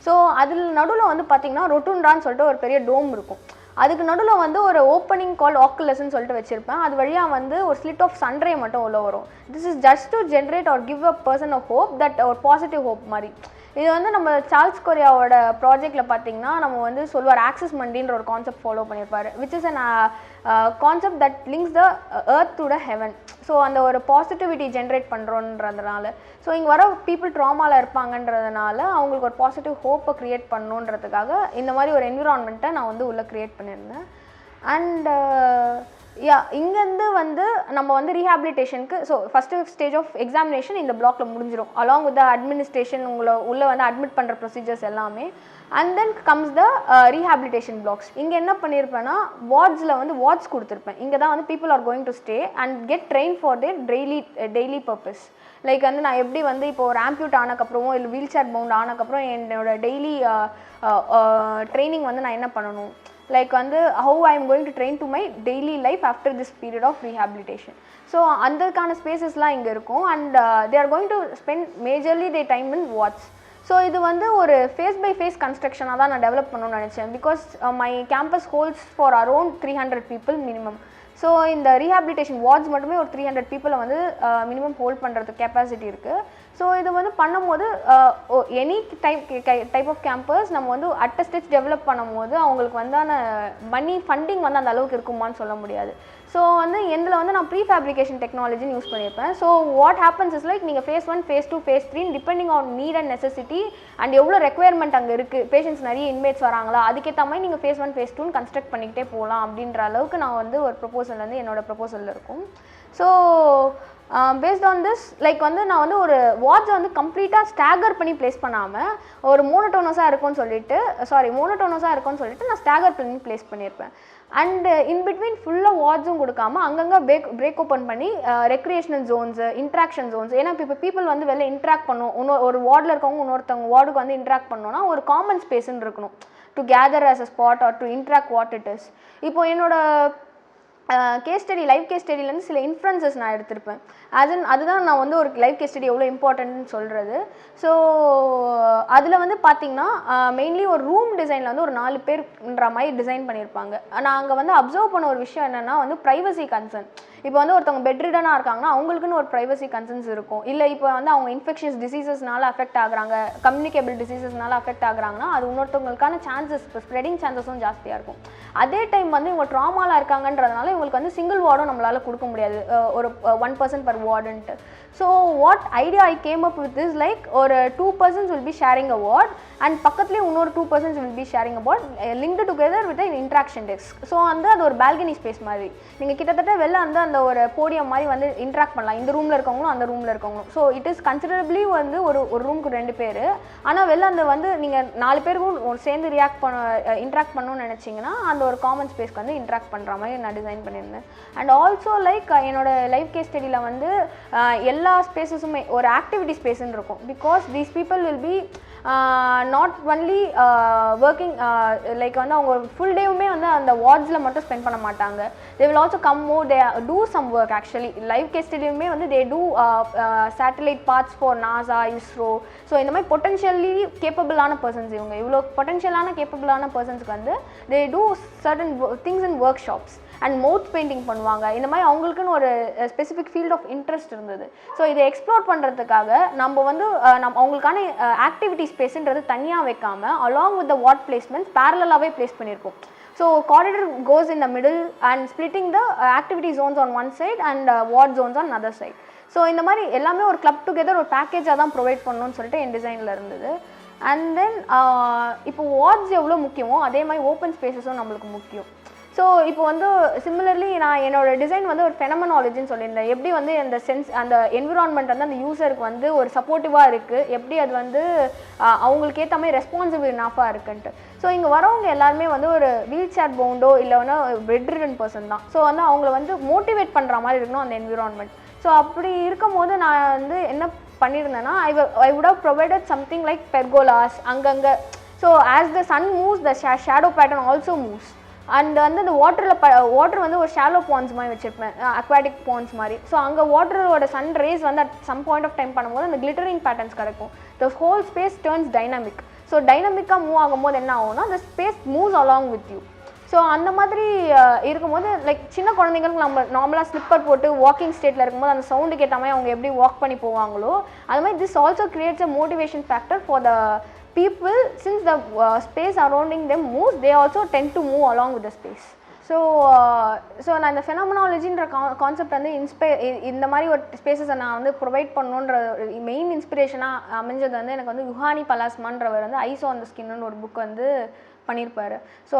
ஸோ அதில் நடுவில் வந்து பார்த்திங்கன்னா ரொட்டுண்டான்னு சொல்லிட்டு ஒரு பெரிய டோம் இருக்கும். அதுக்கு நடுவில் வந்து ஒரு ஓப்பனிங் கால் ஆக்குலஸ்ன்னு சொல்லிட்டு வச்சுருப்பேன். அது வழியாக வந்து ஒரு ஸ்லிட் ஆஃப் சன்ரே மட்டும் உள்ள வரும். This is just to generate or give a person of hope, that ஒரு பாசிட்டிவ் ஹோப் மாதிரி. இது வந்து நம்ம சார்ல்ஸ் கொரியாவோட ப்ராஜெக்டில் பார்த்தீங்கன்னா நம்ம வந்து சொல்லுவார் ஆக்சஸ் மண்டின்ற ஒரு கான்செப்ட் ஃபாலோ பண்ணியிருப்பார், which is an concept that links the earth to the heaven. So அந்த ஒரு பாசிட்டிவிட்டி ஜென்ரேட் பண்ணுறோன்றதுனால, ஸோ இங்கே வர பீப்புள் ட்ராமாவில் இருப்பாங்கன்றதுனால அவங்களுக்கு ஒரு பாசிட்டிவ் ஹோப்பை க்ரியேட் பண்ணணுன்றதுக்காக இந்த மாதிரி ஒரு என்விரான்மெண்ட்டை நான் வந்து உள்ளே க்ரியேட் பண்ணியிருந்தேன். அண்ட் இங்கேருந்து வந்து நம்ம வந்து ரீஹாபிலிட்டேஷனுக்கு so first stage of examination இந்த பிளாக்ல முடிஞ்சிடும், அலாங் வித் த அட்மினிஸ்ட்ரேஷன் உங்களை உள்ளே வந்து அட்மிட் பண்ணுற ப்ரொசீஜர்ஸ் எல்லாமே. And then comes the rehabilitation blocks. இங்கே என்ன பண்ணியிருப்பேன்னா வார்ட்ஸில் வந்து வார்ட்ஸ் கொடுத்துருப்பேன். இங்கே தான் வந்து people are going to stay and get train for their daily purpose. Like வந்து நான் எப்படி வந்து இப்போ ஒரு ஆம்பியூட் ஆனக்கப்புறமோ இல்லை வீல் சேர் பவுண்ட் ஆனக்கப்புறம் என்னோட டெய்லி ட்ரைனிங் வந்து நான் என்ன பண்ணணும், லைக் வந்து how I am going to train to my daily life after this period of rehabilitation. So அதுக்கான ஸ்பேசஸ்லாம் இங்கே இருக்கும். And they are going to spend majorly the time in what's. So இது வந்து ஒரு ஃபேஸ் பை ஃபேஸ் கன்ஸ்ட்ரக்ஷனாக தான் நான் develop பண்ணணும்னு நினச்சேன். Because my campus holds for around 300 people minimum. So இந்த ரீஹாபிலிட்டேஷன் வார்ட்ஸ் மட்டுமே ஒரு 300 people வந்து மினிமம் ஹோல்ட் பண்ணுறதுக்கு கெப்பாசிட்டி இருக்குது. ஸோ இது வந்து பண்ணும்போது எனி டைப் ஆஃப் கேம்பஸ் நம்ம வந்து அட் அ ஸ்டெச் டெவலப் பண்ணும்போது அவங்களுக்கு வந்தான மணி ஃபண்டிங் வந்து அந்த அளவுக்கு இருக்குமான்னு சொல்ல முடியாது. ஸோ வந்து இதில் வந்து நான் ப்ரீ ஃபேப்ரிகேஷன் டெக்னாலஜின்னு யூஸ் பண்ணியிருப்பேன். So what happens is like நீங்கள் phase 1, phase 2, phase 3 depending on need and necessity and எவ்வளோ ரெக்குயர்மெண்ட் அங்கே இருக்குது, பேஷண்ட்ஸ் நிறைய இன்மேட்ஸ் வராங்களா, அதுக்கேற்ற மாதிரி நீங்கள் phase 1, phase 2 கன்ஸ்ட்ரக்ட் பண்ணிக்கிட்டே போகலாம் அப்படின்ற அளவுக்கு நான் வந்து ஒரு ப்ரொபோசல் வந்து என்னோட ப்ரொபோசலில் இருக்கும். So based on this like வந்து நான் வந்து ஒரு வாட்ஸை வந்து கம்ப்ளீட்டாக ஸ்டாகர் பண்ணி ப்ளேஸ் பண்ணாமல் ஒரு மோனோட்டோனஸாக இருக்கும்னு சொல்லிட்டு நான் ஸ்டாகர் பண்ணி ப்ளேஸ் பண்ணியிருப்பேன். அண்ட் இன் பிட்வீன் ஃபுல்லாக வார்ட்ஸும் கொடுக்காம அங்கங்கே பிரேக் ஓப்பன் பண்ணி ரெக்ரியேஷனல் ஜோன்ஸு, இன்ட்ராக்ஷன் ஜோன்ஸ். ஏன்னா இப்போ பீப்புள் வந்து வெளில இன்ட்ராக்ட் பண்ணணும், ஒரு வார்டில் இருக்கவங்க இன்னொருத்தவங்க வார்டுக்கு வந்து இன்ட்ராக்ட் பண்ணணும்னா ஒரு காமன் ஸ்பேஸ்ன்னு இருக்கணும் together as a spot or to interact what it is. இப்போ என்னோட கேஸ் ஸ்டடி லைவ் கேஸ் ஸ்டடியிலேருந்து சில இன்ஃப்ளூயன்சஸ் நான் எடுத்திருப்பேன். அதுதான் நான் வந்து ஒரு லைவ் கேஸ் ஸ்டடி எவ்வளோ இம்பார்ட்டன்ட்னு சொல்கிறது. ஸோ அதில் வந்து பார்த்திங்கன்னா மெயின்லி ஒரு ரூம் டிசைனில் வந்து ஒரு 4 பேர்ன்ற மாதிரி டிசைன் பண்ணியிருப்பாங்க. நான் அங்கே வந்து அப்சர்வ் பண்ண ஒரு விஷயம் என்னென்னா வந்து ப்ரைவசி கன்சர்ன். இப்போ வந்து ஒருத்தவங்க பெட்ரிடனாக இருக்காங்கன்னா அவங்களுக்குன்னு ஒரு ப்ரைவசி கன்சர்ன்ஸ் இருக்கும். இல்லை இப்போ வந்து அவங்க இன்ஃபெக்ஷன்ஸ் டிசீசஸ்னால அஃபெக்ட் ஆகுறாங்க, கம்யூனிகேபிள் டிசீசஸ்னால அஃபெக்ட் ஆகுறாங்கன்னா அது இன்னொருத்தவங்களுக்கான சான்சஸ், ஸ்ப்ரெடிங் சான்சஸும் ஜாஸ்தியாக இருக்கும். அதே டைம் வந்து இவங்க ட்ராமாவில் இருக்காங்கன்றதுனால இவங்களுக்கு வந்து சிங்கிள் வார்டும் நம்மளால் கொடுக்க முடியாது, ஒரு 1 person per வார்டுன்ட்டு. So what idea I came up with is like ஒரு 2 persons will be sharing a ward and பக்கத்துலேயே இன்னொரு 2 persons will be sharing a ward linked together with an interaction desk. So வந்து அது ஒரு balcony space மாதிரி நீங்கள் கிட்டத்தட்ட வெளில வந்து அந்த ஒரு போடியம் மாதிரி வந்து இன்ட்ராக்ட் பண்ணலாம், இந்த ரூமில் இருக்கவங்களும் அந்த ரூமில் இருக்கவங்களும். ஸோ இட் இஸ் கன்சிடரபிளி வந்து ஒரு ரூமுக்கு 2 பேர். ஆனால் வெளில அந்த வந்து நீங்கள் 4 பேருக்கும் சேர்ந்து இன்ட்ராக்ட் பண்ணணும்னு நினச்சிங்கன்னா அந்த ஒரு காமன் ஸ்பேஸ்க்கு வந்து இன்ட்ராக்ட் பண்ணுற மாதிரி நான் டிசைன் பண்ணியிருந்தேன். அண்ட் ஆல்சோ லைக் என்னோட லைவ் கேஸ் ஸ்டடியில் வந்து எல்லா ஸ்பேஸஸுமே ஒரு ஆக்டிவிட்டி ஸ்பேஸ்ன்னு இருக்கும். Because these people will be not only working like வந்து அவங்க ஃபுல் டேவுமே வந்து அந்த வார்ட்ஸில் மட்டும் ஸ்பெண்ட் பண்ண மாட்டாங்க. They will also come more, they do some work. Actually live case ஸ்டடியுமே வந்து they do satellite parts for NASA, ISRO. So இந்த மாதிரி பொட்டென்ஷியலி கேப்பபிளான பர்சன்ஸ், இவங்க இவ்வளோ பொட்டென்ஷியலான கேப்பபிளான பர்சன்ஸ்க்கு வந்து they do certain things in work shops and mouth painting பண்ணுவாங்க. இந்த மாதிரி அவங்களுக்குன்னு ஒரு ஸ்பெசிஃபிக் ஃபீல்ட் ஆஃப் இன்ட்ரெஸ்ட் இருந்தது. ஸோ இதை எக்ஸ்ப்ளோர் பண்ணுறதுக்காக நம்ம வந்து அவங்களுக்கான ஆக்டிவிட்டி ஸ்பேஸுன்றது தனியாக வைக்காமல் along with the ward placements பேரலாகவே பிளேஸ் பண்ணியிருக்கோம். So corridor goes in the middle and splitting the activity zones on one side and ward zones on other side. So இந்த மாதிரி எல்லாமே ஒரு கிளப் டுகெதர் ஒரு பேக்கேஜாக தான் ப்ரொவைட் பண்ணணும்னு சொல்லிட்டு என் டிசைனில் இருந்தது. அண்ட் தென் இப்போ வார்ட்ஸ் எவ்வளோ முக்கியமோ அதே மாதிரி ஓப்பன் ஸ்பேஸஸும் நம்மளுக்கு முக்கியம். ஸோ இப்போ வந்து சிமிலர்லி நான் என்னோட டிசைன் வந்து ஒரு ஃபெனமனாலஜின்னு சொல்லியிருந்தேன். எப்படி வந்து அந்த என்விரான்மெண்ட் வந்து அந்த யூசருக்கு வந்து ஒரு சப்போர்ட்டிவாக இருக்குது, எப்படி அது வந்து அவங்களுக்கு ஏற்ற மாதிரி ரெஸ்பான்சிபிள் இனாஃபாக இருக்குன்ட்டு. ஸோ இங்கே வரவங்க எல்லாருமே வந்து ஒரு வீல் சேர் பவுண்டோ இல்லை வந்து பெட் ரிடன் பர்சன் தான். ஸோ வந்து அவங்கள வந்து மோட்டிவேட் பண்ணுற மாதிரி இருக்கணும் அந்த என்விரான்மெண்ட். ஸோ அப்படி இருக்கும் போது நான் வந்து என்ன பண்ணியிருந்தேன்னா I would have provided something like pergolas அங்கங்கே. So as the sun moves the shadow pattern also moves. And வந்து அந்த வாட்டர் வந்து ஒரு ஷாலோ பாண்ட்ஸ் மாதிரி வச்சுருப்பேன், அக்வாட்டிக் பாண்ட்ஸ் மாதிரி. ஸோ அங்கே வாட்டரோட சன் ரேஸ் வந்து at some point of time பண்ணும்போது அந்த கிளிட்டரிங் பேட்டர்ன்ஸ் கிடைக்கும். The whole space turns dynamic. So டைனமிக்காக மூவ் ஆகும்போது என்ன ஆகும்னா அந்த space moves along with you. So அந்த மாதிரி இருக்கும்போது லைக் சின்ன குழந்தைங்களுக்கு நம்ம நார்மலாக ஸ்லிப்பர் போட்டு வாக்கிங் ஸ்டேட்டில் இருக்கும்போது அந்த சவுண்டுக்கு ஏற்ற மாதிரி அவங்க எப்படி வாக் பண்ணி போவாங்களோ அது மாதிரி this also creates a motivation factor for the people, since the space surrounding them moves, they also tend to move along with the space. So நான் இந்த ஃபெனாமனாலஜின்ற கான்செப்ட் வந்து இந்த மாதிரி ஒரு ஸ்பேஸஸை நான் வந்து ப்ரொவைட் பண்ணணுன்ற மெயின் இன்ஸ்பிரேஷனாக அமைஞ்சது வந்து எனக்கு வந்து யுஹானி பலாஸ்மான்றவர் வந்து ஐஸ் ஆன் த ஸ்கின்னு ஒரு புக் வந்து பண்ணியிருப்பாரு. So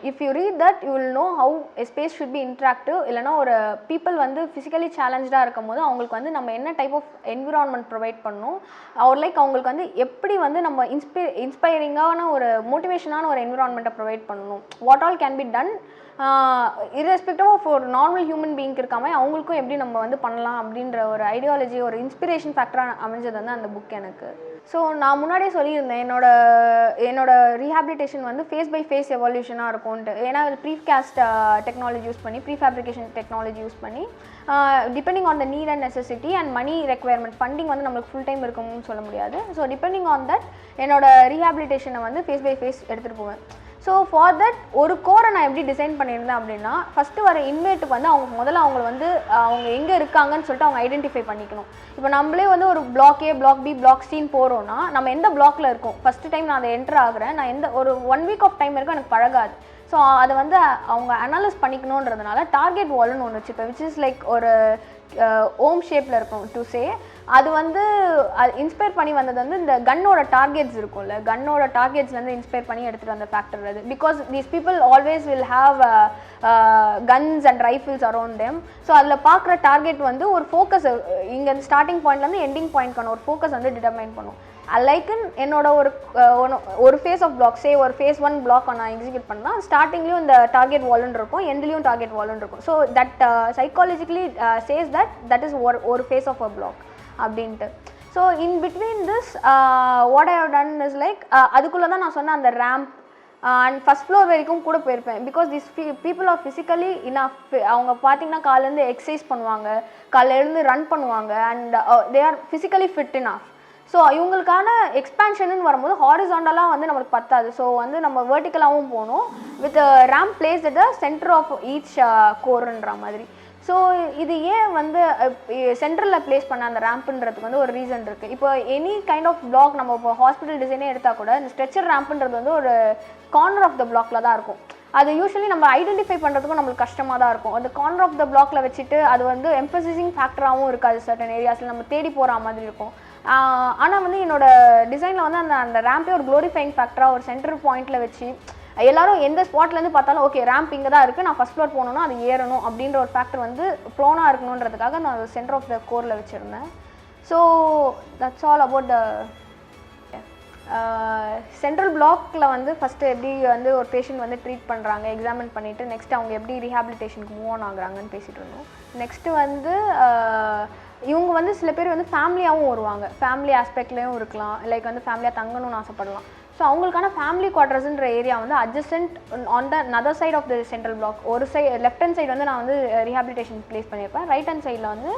if you read that you will know how a space should be interactive. இல்லைனா ஒரு பீப்புள் வந்து ஃபிசிக்கலி சேலஞ்சாக இருக்கும் போது அவங்களுக்கு வந்து நம்ம என்ன டைப் ஆஃப் என்விரான்மெண்ட் ப்ரொவைட் பண்ணணும், அவர் லைக் அவங்களுக்கு வந்து எப்படி வந்து நம்ம இன்ஸ்பைரிங்கான ஒரு மோட்டிவேஷனான ஒரு என்விரான்மெண்ட்டை ப்ரொவைட் பண்ணணும், what all can be done irrespective of ஒரு நார்மல் ஹியூமன் பீயிங்க்கு இருக்காம அவங்களுக்கும் எப்படி நம்ம வந்து பண்ணலாம் அப்படின்ற ஒரு ஐடியாலஜி ஒரு இன்ஸ்பிரேஷன் ஃபேக்டராக அமைஞ்சது வந்து அந்த புக் எனக்கு. ஸோ நான் முன்னாடியே சொல்லியிருந்தேன் என்னோட ரீஹாபிலிட்டேஷன் வந்து ஃபேஸ் பை ஃபேஸ் எவல்யூஷனாக இருக்கும்ன்ட்டு. ஏன்னா ப்ரீகாஸ்ட் டெக்னாலஜி யூஸ் பண்ணி ப்ரீஃபேப்ரிகேஷன் டெக்னாலஜி யூஸ் பண்ணி depending on the need and necessity and money requirement funding வந்து நம்மளுக்கு ஃபுல் டைம் இருக்கும்னு சொல்ல முடியாது. ஸோ டிபெண்டிங் ஆன் தட் என்னோட ரீஹாபிலிட்டேஷனை வந்து ஃபேஸ் பை ஃபேஸ் எடுத்துகிட்டு போவேன். ஸோ ஃபார் தட் ஒரு கோரை நான் எப்படி டிசைன் பண்ணியிருந்தேன் அப்படின்னா ஃபஸ்ட்டு வர இன்மேட்டுக்கு வந்து அவங்க முதல்ல அவங்கள வந்து அவங்க எங்கே இருக்காங்கன்னு சொல்லிட்டு அவங்க ஐடென்டிஃபை பண்ணிக்கணும். இப்போ நம்மளே வந்து ஒரு பிளாக் ஏ, பிளாக் பி, பிளாக் சின்னு போகிறோன்னா நம்ம எந்த பிளாக்ல இருக்கோம், ஃபஸ்ட்டு டைம் நான் அதை என்ட்ரு ஆகுறேன், நான் எந்த ஒரு 1 வீக் ஆஃப் டைம் இருக்கும் எனக்கு பழகாது. ஸோ அதை வந்து அவங்க அனலைஸ் பண்ணிக்கணுன்றதுனால டார்கெட் வால்னு ஒன்று வச்சுப்பேன், விச் இஸ் லைக் ஒரு ஓம் ஷேப்பில் இருக்கும் டு சே. அது வந்து இன்ஸ்பயர் பண்ணி வந்தது வந்து இந்த கன்னோட டார்கெட்ஸ் இருக்கும்ல, கன்னோட டார்கெட்ஸ்லேருந்து இன்ஸ்பயர் பண்ணி எடுத்துகிட்டு வந்த ஃபேக்டர் அது. Because these people always will have guns and rifles around them. So அதில் பார்க்குற டார்கெட் வந்து ஒரு ஃபோக்கஸ், இங்கே ஸ்டார்டிங் பாயிண்ட்லேருந்து எண்டிங் பாயிண்ட்க்கான ஒரு ஃபோக்கஸ் வந்து டிட்டர்மைன் பண்ணும். லைக்கன் என்னோட ஒரு ஃபேஸ் ஆஃப் பிளாக் சே ஒரு ஃபேஸ் 1 பிளாக் நான் எக்ஸிக்யூட் பண்ணால் ஸ்டார்டிங்லேயும் இந்த டார்கெட் வால்னு இருக்கும், எண்ட்லேயும் டார்கெட் வால்னு இருக்கும். So that psychologically says that is ஒரு ஃபேஸ் ஆஃப் அ பிளாக் அப்படின்ட்டு. So in between this what I have done is like அதுக்குள்ளே தான் நான் சொன்னேன் அந்த ரேம்ப் அண்ட் ஃபஸ்ட் ஃப்ளோர் வரைக்கும் கூட போயிருப்பேன். Because this people are physically enough. அவங்க பார்த்தீங்கன்னா காலையிலேருந்து எக்ஸசைஸ் பண்ணுவாங்க, காலையிலேருந்து ரன் பண்ணுவாங்க and they R physically fit enough. So இவங்களுக்கான எக்ஸ்பேன்ஷன்னு வரும்போது ஹாரிசாண்டலாக வந்து நம்மளுக்கு பத்தாது. ஸோ வந்து நம்ம வெர்டிக்கலாகவும் போகணும் with ramp place at the centre of each கோர்ன்ற மாதிரி. ஸோ இது ஏன் வந்து சென்ட்ரலில் பிளேஸ் பண்ண அந்த ரேம்ப்புன்றதுக்கு வந்து ஒரு ரீசன் இருக்குது. இப்போ எனி கைண்ட் ஆஃப் பிளாக் நம்ம இப்போ ஹாஸ்பிட்டல் டிசைனே எடுத்தால் கூட இந்த ஸ்ட்ரெச்சர் ரேம்ப்புன்றது வந்து ஒரு கார்னர் ஆஃப் த பிளாக்ல தான் இருக்கும். அது யூஸ்வலி நம்ம ஐடென்டிஃபை பண்ணுறதுக்கும் நம்மளுக்கு கஷ்டமாக தான் இருக்கும். அந்த கார்னர் ஆஃப் த பிளாக்ல வச்சுட்டு அது வந்து எம்பசைசிங் ஃபேக்டராகவும் இருக்காது, சர்டன் ஏரியாஸில் நம்ம தேடி போகிற மாதிரி இருக்கும். ஆனால் வந்து என்னோட டிசைனில் வந்து அந்த ரேம்பே ஒரு க்ளோரிஃபைங் ஃபேக்டராக ஒரு சென்டர் பாயிண்ட்டில் வச்சு எல்லாரும் எந்த ஸ்பாட்லேருந்து பார்த்தாலும் ஓகே ரேம்ப் இங்கே தான் இருக்குது, நான் ஃபஸ்ட் ஃப்ளோர் போகணுன்னா அது ஏறணும் அப்படின்ற ஒரு ஃபேக்டர் வந்து ப்ளோனாக இருக்கணுன்றதுக்காக நான் சென்டர் ஆஃப் த கோரில் வச்சுருந்தேன். So that's all about the central பிளாக்ல வந்து ஃபஸ்ட்டு எப்படி வந்து ஒரு பேஷண்ட் வந்து ட்ரீட் பண்ணுறாங்க, எக்ஸாமின் பண்ணிவிட்டு நெக்ஸ்ட் அவங்க எப்படி ரீஹாபிலிட்டேஷனுக்கு மூவ் ஆன் ஆகுறாங்கன்னு பேசிகிட்டு இருந்தோம். நெக்ஸ்ட்டு வந்து இவங்க வந்து சில பேர் வந்து ஃபேமிலியாகவும் வருவாங்க, ஃபேமிலி ஆஸ்பெக்ட்லேயும் இருக்கலாம், லைக் வந்து ஃபேமிலியாக தங்கணும்னு ஆசைப்படலாம். ஸோ அவங்களுக்கான ஃபேமிலி குவார்ட்டர்ஸ்ன்ற ஏரியா வந்து adjacent on the other side of the central block. ஒரு லெஃப்ட் ஹேண்ட் சைடு வந்து நான் வந்து ரீஹாபிலிட்டேஷன் பிளேஸ் பண்ணியிருப்பேன், ரைட் ஹேண்ட் சைடில் வந்து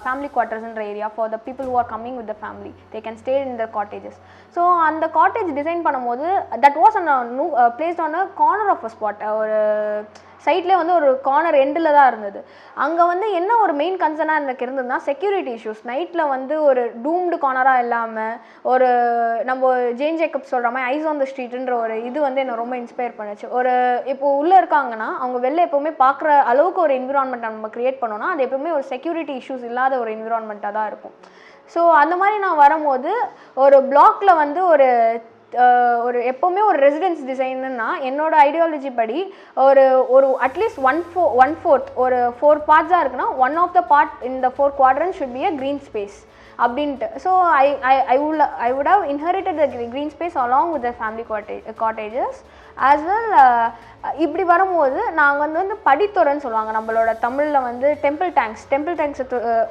ஃபேமிலி குவார்ட்டர்ஸ்ன்ற area for the people who are coming with the family, they can stay in the cottages. So அந்த cottage design பண்ணும்போது that was placed on a corner of a spot. ஒரு சைட்லேயே வந்து ஒரு corner எண்டில் தான் இருந்தது. அங்கே வந்து என்ன ஒரு மெயின் கன்சர்னாக எனக்கு இருந்ததுன்னா செக்யூரிட்டி இஷ்யூஸ். நைட்டில் வந்து ஒரு டூம்டு கார்னராக இல்லாமல் ஒரு நம்ம ஜேன் ஜேக்கப் சொல்கிற மாதிரி ஐஸ் ஆன் த ஸ்ட்ரீட்ன்ற ஒரு இது வந்து என்னை ரொம்ப இன்ஸ்பயர் பண்ணுச்சு. ஒரு இப்போ உள்ளே இருக்காங்கன்னா அவங்க வெளில எப்போவுமே பார்க்குற அளவுக்கு ஒரு என்விரான்மெண்ட்டை நம்ம க்ரியேட் பண்ணோன்னா அது எப்போவுமே ஒரு செக்யூரிட்டி இஷ்யூஸ் இல்லாத ஒரு என்விரான்மெண்ட்டாக தான் இருக்கும். ஸோ அந்த மாதிரி நான் வரும்போது ஒரு பிளாக்ல வந்து ஒரு எப்போவுமே ஒரு ரெசிடென்ஸ் டிசைன்னா என்னோட ஐடியாலஜி படி ஒரு அட்லீஸ்ட் ஒன் ஃபோர்த் ஒரு 4 பார்ட்ஸாக இருக்குன்னா 1 ஆஃப் த பார்ட் இந்த 4 quadrant should be a green space அப்படின்ட்டு. So I would have inherited the green space along with the family cottages as well. இப்படி வரும்போது நாங்கள் வந்து படித்துறைன்னு சொல்லுவாங்க, நம்மளோட தமிழில் வந்து டெம்பிள் டேங்க்ஸ்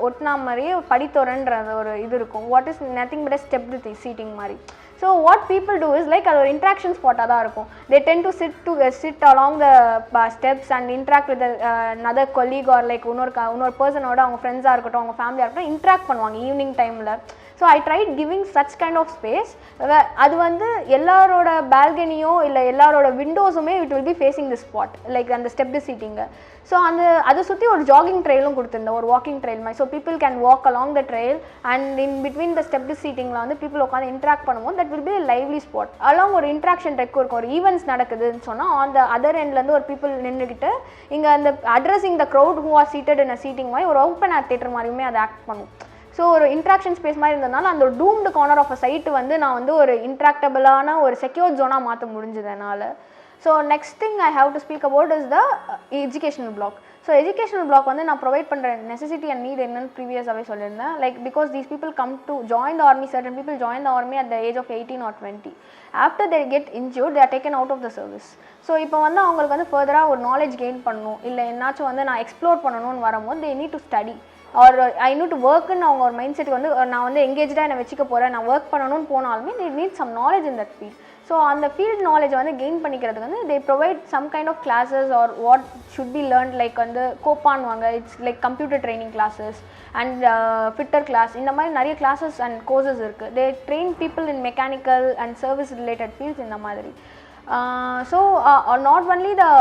ஒட்டினா மாதிரியே படித்துறைன்ற ஒரு இது இருக்கும். What is nothing but stepped seating மாதிரி. So what people do is like அது ஒரு இன்ட்ராக்ஷன் ஸ்பாட்டாக தான் இருக்கும். They tend to sit along the steps and interact with another colleague or like இன்னொரு பர்சனோட அவங்க ஃப்ரெண்ட்ஸாக இருக்கட்டும் அவங்க ஃபேமிலியாக இருக்கட்டும் இன்ட்ராக்ட் பண்ணுவாங்க ஈவினிங் டைமில். So I tried giving such kind of space. அது வந்து எல்லாரோட பால்கனியோ இல்லை எல்லாரோட விண்டோஸுமே it will be facing the spot, like அந்த ஸ்டெப்டு சீட்டிங்கு. ஸோ அதை சுற்றி ஒரு ஜாகிங் ட்ரெயிலும் கொடுத்துருந்தேன், ஒரு வாக்கிங் ட்ரெயில் மாதிரி. So people can walk along the trail and in between the stepped சீட்டிங்கில் வந்து பீப்புள் உட்காந்து இன்ட்ராக்ட் பண்ணும்போது that will be lively spot. Along ஒரு இன்ட்ராக்ஷன் ரெக் இருக்கும், ஒரு ஈவெண்ட்ஸ் நடக்குதுன்னு சொன்னால் அந்த அதர் எண்ட்லேருந்து ஒரு பீப்புள் நின்றுக்கிட்டு இங்கே அந்த addressing the crowd who are seated in a seating மாதிரி ஒரு ஓப்பன் ஏர் தியேட்டர் மாதிரியுமே அதை ஆக்ட் பண்ணும். ஸோ ஒரு இன்ட்ராக்ஷன் ஸ்பேஸ் மாதிரி இருந்ததுனால அந்த doomed corner of a site வந்து நான் வந்து ஒரு இன்ட்ராக்டபிளான ஒரு செக்யூர் ஜோனாக மாற்ற முடிஞ்சது என்னால். So next thing I have to speak about is the educational block. So educational block வந்து நான் ப்ரொவைட் பண்ணுற நெசசிட்டி அண்ட் நீட் என்னன்னு ப்ரீவியஸாகவே சொல்லியிருந்தேன். Like because these people come to join the army, certain people join the army at the age of 18 or 20. After they get injured they are taken out of the service. So இப்போ வந்து அவங்களுக்கு வந்து ஃபர்தராக ஒரு knowledge gain பண்ணணும், இல்லை என்னாச்சும் வந்து நான் எக்ஸ்ப்ளோர் பண்ணணும்னு வரும்போது they need to study or I need to ஒர்க்குன்னு அவங்க ஒரு மைண்ட் செட்டுக்கு வந்து நான் வந்து எங்கேஜாக என்னை வச்சுக்க போகிறேன், நான் ஒர்க் பண்ணணும்னு போனாலுமே they need some knowledge in that field. So அந்த ஃபீல்ட் நாலேஜ் வந்து கெயின் பண்ணிக்கிறதுக்கு வந்து they provide some kind of classes or what should be learn, like வந்து கோப்பான்வாங்க, it's like computer training classes and fitter class, இந்த மாதிரி நிறைய classes and courses இருக்குது. They train people in mechanical and service related fields இந்த மாதிரி. So not only the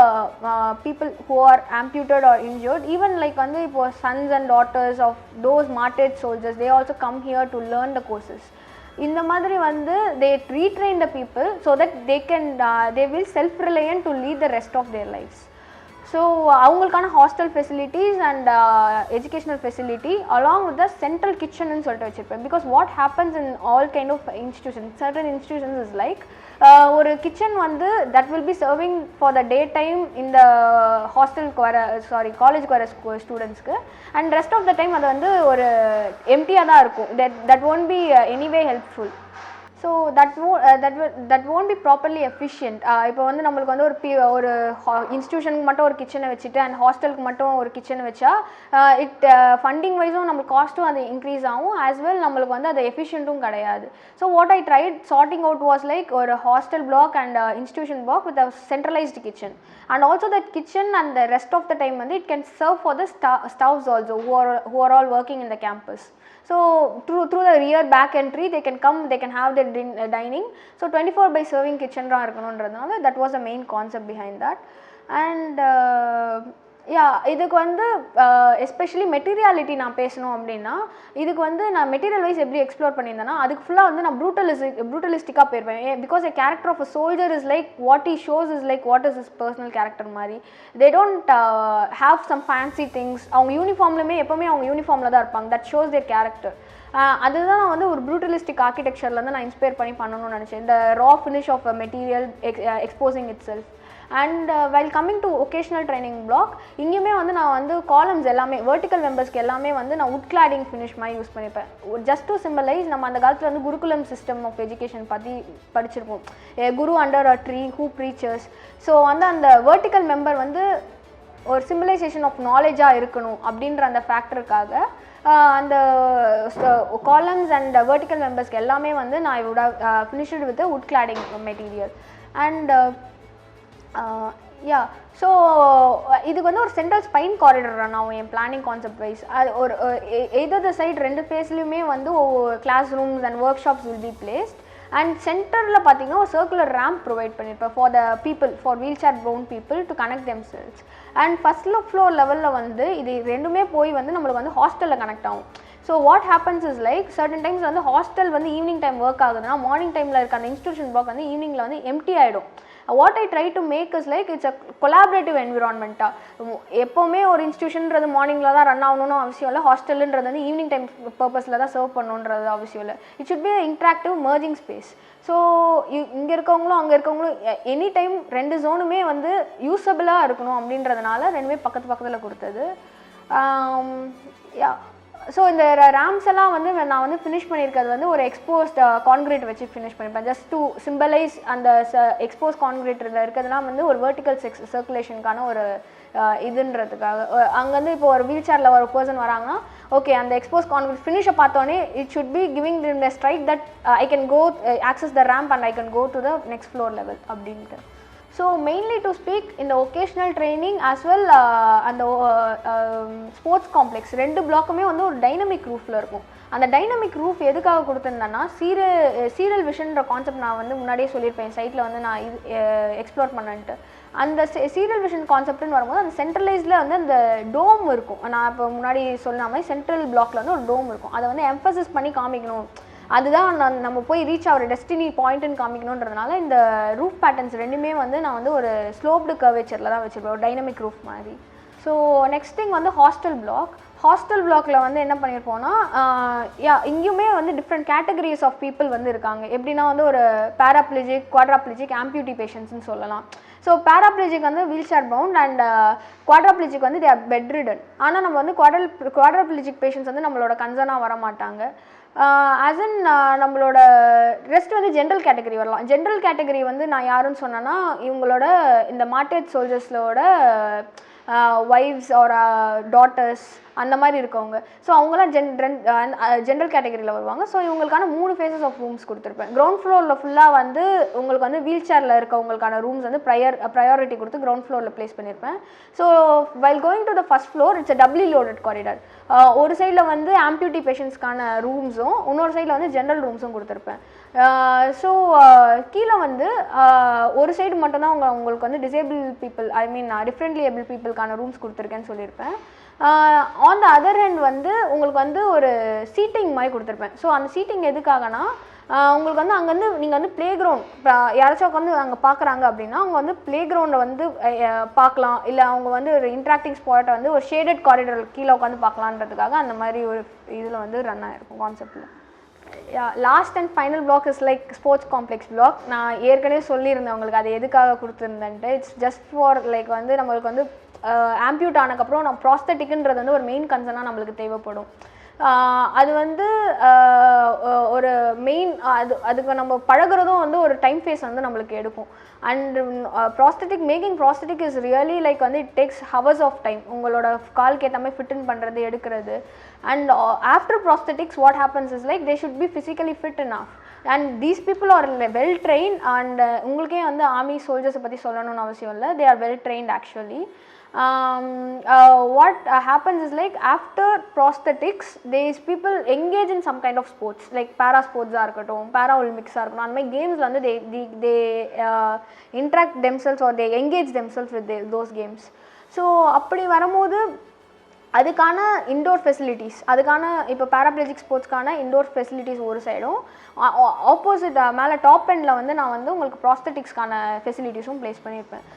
people who are amputated or injured, even like வந்து இப்போ sons and daughters of those martyred soldiers, they also come here to learn the courses. இந்த மாதிரி வந்து they retrain the people so that they will self-reliant to lead the rest of their lives. So அவங்களுக்கான hostel facilities and educational facility along with the central கிச்சன்னு சொல்லிட்டு வச்சுருப்பேன். Because what happens in all kind of institution, certain institutions is like ஒரு kitchen வந்து that will be serving for the day time இந்த ஹாஸ்டலுக்கு வர காலேஜுக்கு வர ஸ்டூடெண்ட்ஸ்க்கு, and rest of the time அது வந்து ஒரு எம்டியாக தான் இருக்கும். That won't be anyway helpful. So that won't be properly efficient. இப்போ வந்து நம்மளுக்கு வந்து ஒரு இன்ஸ்டியூஷனுக்கு மட்டும் ஒரு கிச்சனை வச்சுட்டு அண்ட் ஹாஸ்டலுக்கு மட்டும் ஒரு கிச்சனை வச்சா ஃபண்டிங் வைஸும் நம்மளுக்கு காஸ்ட்டும் அது இன்க்ரீஸ் ஆகும், ஆஸ் வெல் நம்மளுக்கு வந்து அது எஃபிஷியன்ட்டும் கிடையாது. So what I tried sorting out was like ஒரு hostel block and institution block with a centralised kitchen, and also that kitchen and the rest of the time வந்து it can serve for the staffs also who are all working in the campus. So through the rear back entry they can come, they can have their dining. So 24/7 kitchen ரா இருக்கணும்ன்றதுனால that was the main concept behind that. And இதுக்கு வந்து especially materiality நான் பேசணும் அப்படின்னா, இதுக்கு வந்து நான் மெட்டீரியல் வைஸ் எப்படி எக்ஸ்ப்ளோர் பண்ணியிருந்தேன்னா அதுக்கு ஃபுல்லாக வந்து நான் ப்ரூட்டலிஸ்டிக்காக போயிருப்பேன். Because a character of a soldier is like what he shows is like what is is personal character மாதிரி. They don't have some fancy things. அவங்க யூனிஃபார்ம்லுமே எப்போவுமே அவங்க யூனிஃபார்மில் தான் இருப்பாங்க. That shows their character. அதுதான் நான் வந்து ஒரு ப்ரூட்டலிஸ்டிக் ஆர்கிடெக்சர்லேருந்து நான் இன்ஸ்பயர் பண்ணி பண்ணணும்னு நினச்சேன். இந்த raw finish of a material exposing itself. And while coming to occasional training block, இங்கேயுமே வந்து நான் வந்து காலம்ஸ் எல்லாமே வெர்டிக்கல் மெம்பர்ஸ்க்கு எல்லாமே வந்து நான் உட் கிளாடிங் ஃபினிஷ் மாதிரி யூஸ் பண்ணிப்பேன். ஜஸ்ட் டு சிம்பலைஸ் நம்ம அந்த காலத்தில் வந்து குருகுலம் சிஸ்டம் ஆஃப் எஜுகேஷன் பற்றி படிச்சிருப்போம். Guru under a tree who preachers. So வந்து அந்த வெர்டிக்கல் மெம்பர் வந்து ஒரு சிம்பிளைசேஷன் ஆஃப் நாலேஜாக இருக்கணும் அப்படின்ற அந்த ஃபேக்டருக்காக அந்த காலம்ஸ் அண்ட் வெர்டிக்கல் மெம்பர்ஸ்க்கு எல்லாமே வந்து நான் would have finished with the wood cladding material. And so இதுக்கு வந்து ஒரு சென்ட்ரல் ஸ்பைன் காரிடர் ரன் ஆகும் என் பிளானிங் கான்செப்ட் வைஸ். அது ஒரு எதர் சைட் ரெண்டு ஃபேஸ்லையுமே வந்து classrooms and workshops will be placed. And சென்டரில் பார்த்தீங்கன்னா ஒரு சர்க்குலர் ரேம்ப் ப்ரொவைட் பண்ணியிருப்பேன் for the people, for wheelchair ப்ரௌன் people to connect themselves. And first floor லெவலில் வந்து இது ரெண்டுமே போய் வந்து நம்மளுக்கு வந்து ஹாஸ்டலில் கனெக்ட் ஆகும். So what happens is like certain times வந்து ஹாஸ்டல் வந்து ஈவினிங் டைம் ஒர்க் ஆகுதுன்னா மார்னிங் டைமில் இருக்க அந்த இன்ஸ்டியூஷன் பிளாக் வந்து ஈவினிங்கில் வந்து எம்டி ஆகிடும். What I try to make is like it's a collaborative என்விரான்மெண்ட்டாக. எப்போவுமே ஒரு இன்ஸ்டியூஷன்றது மார்னிங்கில் தான் ரன் ஆகணும்னு அவசியம் இல்லை. ஹாஸ்டலுன்றது வந்து ஈவினிங் டைம் பர்பஸில் தான் சர்வ் பண்ணணுன்றது அவசியம் இல்லை. It should B interactive merging space. So இங்கே இருக்கவங்களும் அங்கே இருக்கவங்களும் எனி டைம் ரெண்டு ஜோனுமே வந்து யூஸபிளாக இருக்கணும் அப்படின்றதுனால ரெண்டுமே பக்கத்தில் கொடுத்தது. ஸோ இந்த ரேம்ஸ் எல்லாம் வந்து நான் வந்து ஃபினிஷ் பண்ணியிருக்கிறது வந்து ஒரு எக்ஸ்போஸ்ட் கான்கிரீட் வச்சு ஃபினிஷ் பண்ணியிருப்பேன். ஜஸ்ட் டு சிம்பலைஸ் அந்த எக்ஸ்போஸ் கான்கிரீட்டில் இருக்கிறதுலாம் வந்து ஒரு வெர்டிக்கல் சர்க்குலேஷனுக்கான ஒரு இதுன்றதுக்காக. அங்கேருந்து இப்போ ஒரு வீல் சேரில் ஒரு பர்சன் வராங்கன்னா ஓகே அந்த எக்ஸ்போஸ் கான்கிரீட் ஃபினிஷை பார்த்தோன்னே it should be giving the strike that I can go access the ramp and I can go to the next floor level அப்படின்ட்டு. ஸோ மெயின்லி டு ஸ்பீக் இந்த vocational training as well அந்த sports complex 2 பிளாக்குமே வந்து ஒரு dynamic ரூஃபில் இருக்கும். அந்த dynamic roof எதுக்காக கொடுத்துருந்தேன்னா serial விஷன்ற concept நான் வந்து முன்னாடியே சொல்லியிருப்பேன் சைட்டில் வந்து நான் இது எக்ஸ்ப்ளோர் பண்ணேன்ட்டு. அந்த சீரியல் விஷன் கான்செப்ட்னு வரும்போது அந்த சென்ட்ரலைஸில் வந்து அந்த டோம் இருக்கும். நான் இப்போ முன்னாடி சொன்ன மாதிரி சென்ட்ரல் பிளாக்ல வந்து ஒரு டோம் இருக்கும். அதை வந்து எம்பசிஸ் பண்ணி காமிக்கணும், அதுதான் நம்ம போய் ரீச் ஆகிற டெஸ்டினி பாயிண்ட்டுன்னு காமிக்கணுன்றதுனால இந்த ரூஃப் பேட்டர்ன்ஸ் 2மே வந்து நான் வந்து ஒரு ஸ்லோப்டு கர்வேச்சரில் தான் வச்சுருப்பேன், ஒரு டைனமிக் ரூஃப் மாதிரி. ஸோ நெக்ஸ்ட் திங் வந்து ஹாஸ்டல் பிளாக்ல வந்து என்ன பண்ணியிருப்போம்னா இங்கேயுமே வந்து டிஃப்ரெண்ட் கேட்டகரிஸ் ஆஃப் பீப்புள் வந்து இருக்காங்க. எப்படின்னா வந்து ஒரு பேராப்ளிஜிக், குவாட்ராப்ளிஜிக், ஆம்பியூட்டி பேஷண்ட்ஸ்னு சொல்லலாம். ஸோ பேராப்ளிஜிக் வந்து வீல் சேர் பவுண்ட் அண்ட் குவாட்ராப்ளிஜிக் வந்து தே ஆர் பெட் ரிடன். ஆனால் நம்ம வந்து குவாட்ராப்ளிஜிக் பேஷண்ட்ஸ் வந்து நம்மளோட கன்சர்னாக வர மாட்டாங்க. ஆஸ் இன் நம்மளோட ரெஸ்ட் வந்து ஜென்ரல் கேட்டகரி வரலாம். ஜென்ரல் கேட்டகரி வந்து நான் யாருன்னு சொன்னேன்னா இவங்களோட இந்த மார்டேஜ் சோல்ஜர்ஸோட ஒய்ஃப்ஸ் ஆர் டாட்டர்ஸ் அந்த மாதிரி இருக்கவங்க. ஸோ அவங்களாம் ஜென்ரல் கேட்டகரியில் வருவாங்க. ஸோ இவங்களுக்கான 3 ஃபேஸஸ் ஆஃப் ரூம்ஸ் கொடுத்துருப்பேன். கிரவுண்ட் ஃப்ளோரில் ஃபுல்லாக வந்து உங்களுக்கு வந்து வீல் சேரில் இருக்கவங்களுக்கான ரூம்ஸ் வந்து ப்ரையாரிட்டி கொடுத்து கிரவுண்ட் ஃப்ளோரில் ப்ளேஸ் பண்ணியிருப்பேன். So while going to the first floor it's a doubly loaded corridor. ஒரு சைடில் வந்து ஆம்பியூட்டி பேஷண்ட்ஸ்க்கான ரூம்ஸும் இன்னொரு சைடில் வந்து ஜென்ரல் ரூம்ஸும் கொடுத்துருப்பேன். ஸோ கீழே வந்து ஒரு சைடு மட்டும்தான் உங்களுக்கு வந்து disable people, I mean differently able பீப்புளுக்கான rooms கொடுத்துருக்கேன்னு சொல்லியிருப்பேன். ஆன் த அதர் ஹேண்ட் வந்து உங்களுக்கு வந்து ஒரு சீட்டிங் மாதிரி கொடுத்துருப்பேன். ஸோ அந்த சீட்டிங் எதுக்காகனா உங்களுக்கு வந்து அங்கேருந்து நீங்கள் வந்து ப்ளே கிரவுண்ட் யாராச்சும் உட்காந்து அங்கே பார்க்குறாங்க அப்படின்னா அவங்க வந்து ப்ளே கிரவுண்டை வந்து பார்க்கலாம், இல்லை அவங்க வந்து ஒரு இன்ட்ராக்டிங் ஸ்பாட்டை வந்து ஒரு ஷேடட் காரிடர் கீழே உட்காந்து பார்க்கலான்றதுக்காக அந்த மாதிரி ஒரு இதில் வந்து ரன் ஆகிருக்கும் கான்செப்டில். Last and final block is like sports complex block. நான் ஏற்கனவே சொல்லியிருந்தேன் உங்களுக்கு அது எதுக்காக கொடுத்துருந்தேன்ட்டு. இட்ஸ் ஜஸ்ட் ஃபார் லைக் வந்து நம்மளுக்கு வந்து ஆம்பியூட் ஆனதுக்கப்புறம் நம்ம ப்ராஸ்தட்டிக்ன்றது வந்து ஒரு மெயின் கன்சர்னாக நம்மளுக்கு தேவைப்படும். அது வந்து ஒரு மெயின் அதுக்கு நம்ம பழகிறதும் வந்து ஒரு டைம் ஃபேஸ் வந்து நம்மளுக்கு எடுக்கும். And making prosthetic is really like வந்து it takes hours of time. உங்களோட காலுக்கு ஏற்ற மாதிரி ஃபிட்டன் பண்ணுறது, எடுக்கிறது. And after prosthetics what happens is like they should be physically fit enough. And these people are well train. And உங்களுக்கே வந்து army சோல்ஜர்ஸை பற்றி சொல்லணும்னு அவசியம் இல்லை, they are well trained actually. What happens is like after prosthetics these people engage in some kind of sports like para sports இருக்கட்டும், para olympics இருக்கட்டும், அந்த மாதிரி கேம்ஸ்ல வந்து they interact themselves or they engage themselves with those games. So அப்படி வரும்போது அதுக்கான indoor facilities, அதுக்கான இப்போ பேராப்ளஜிக் ஸ்போர்ட்ஸ்க்கான இன்டோர் ஃபெசிலிட்டிஸ் ஒரு சைடும், ஆப்போசிட் மேலே டாப் எண்டில் வந்து நான் வந்து உங்களுக்கு ப்ராஸ்தட்டிக்ஸ்க்கான ஃபெசிலிட்டிஸும் ப்ளேஸ் பண்ணியிருப்பேன்.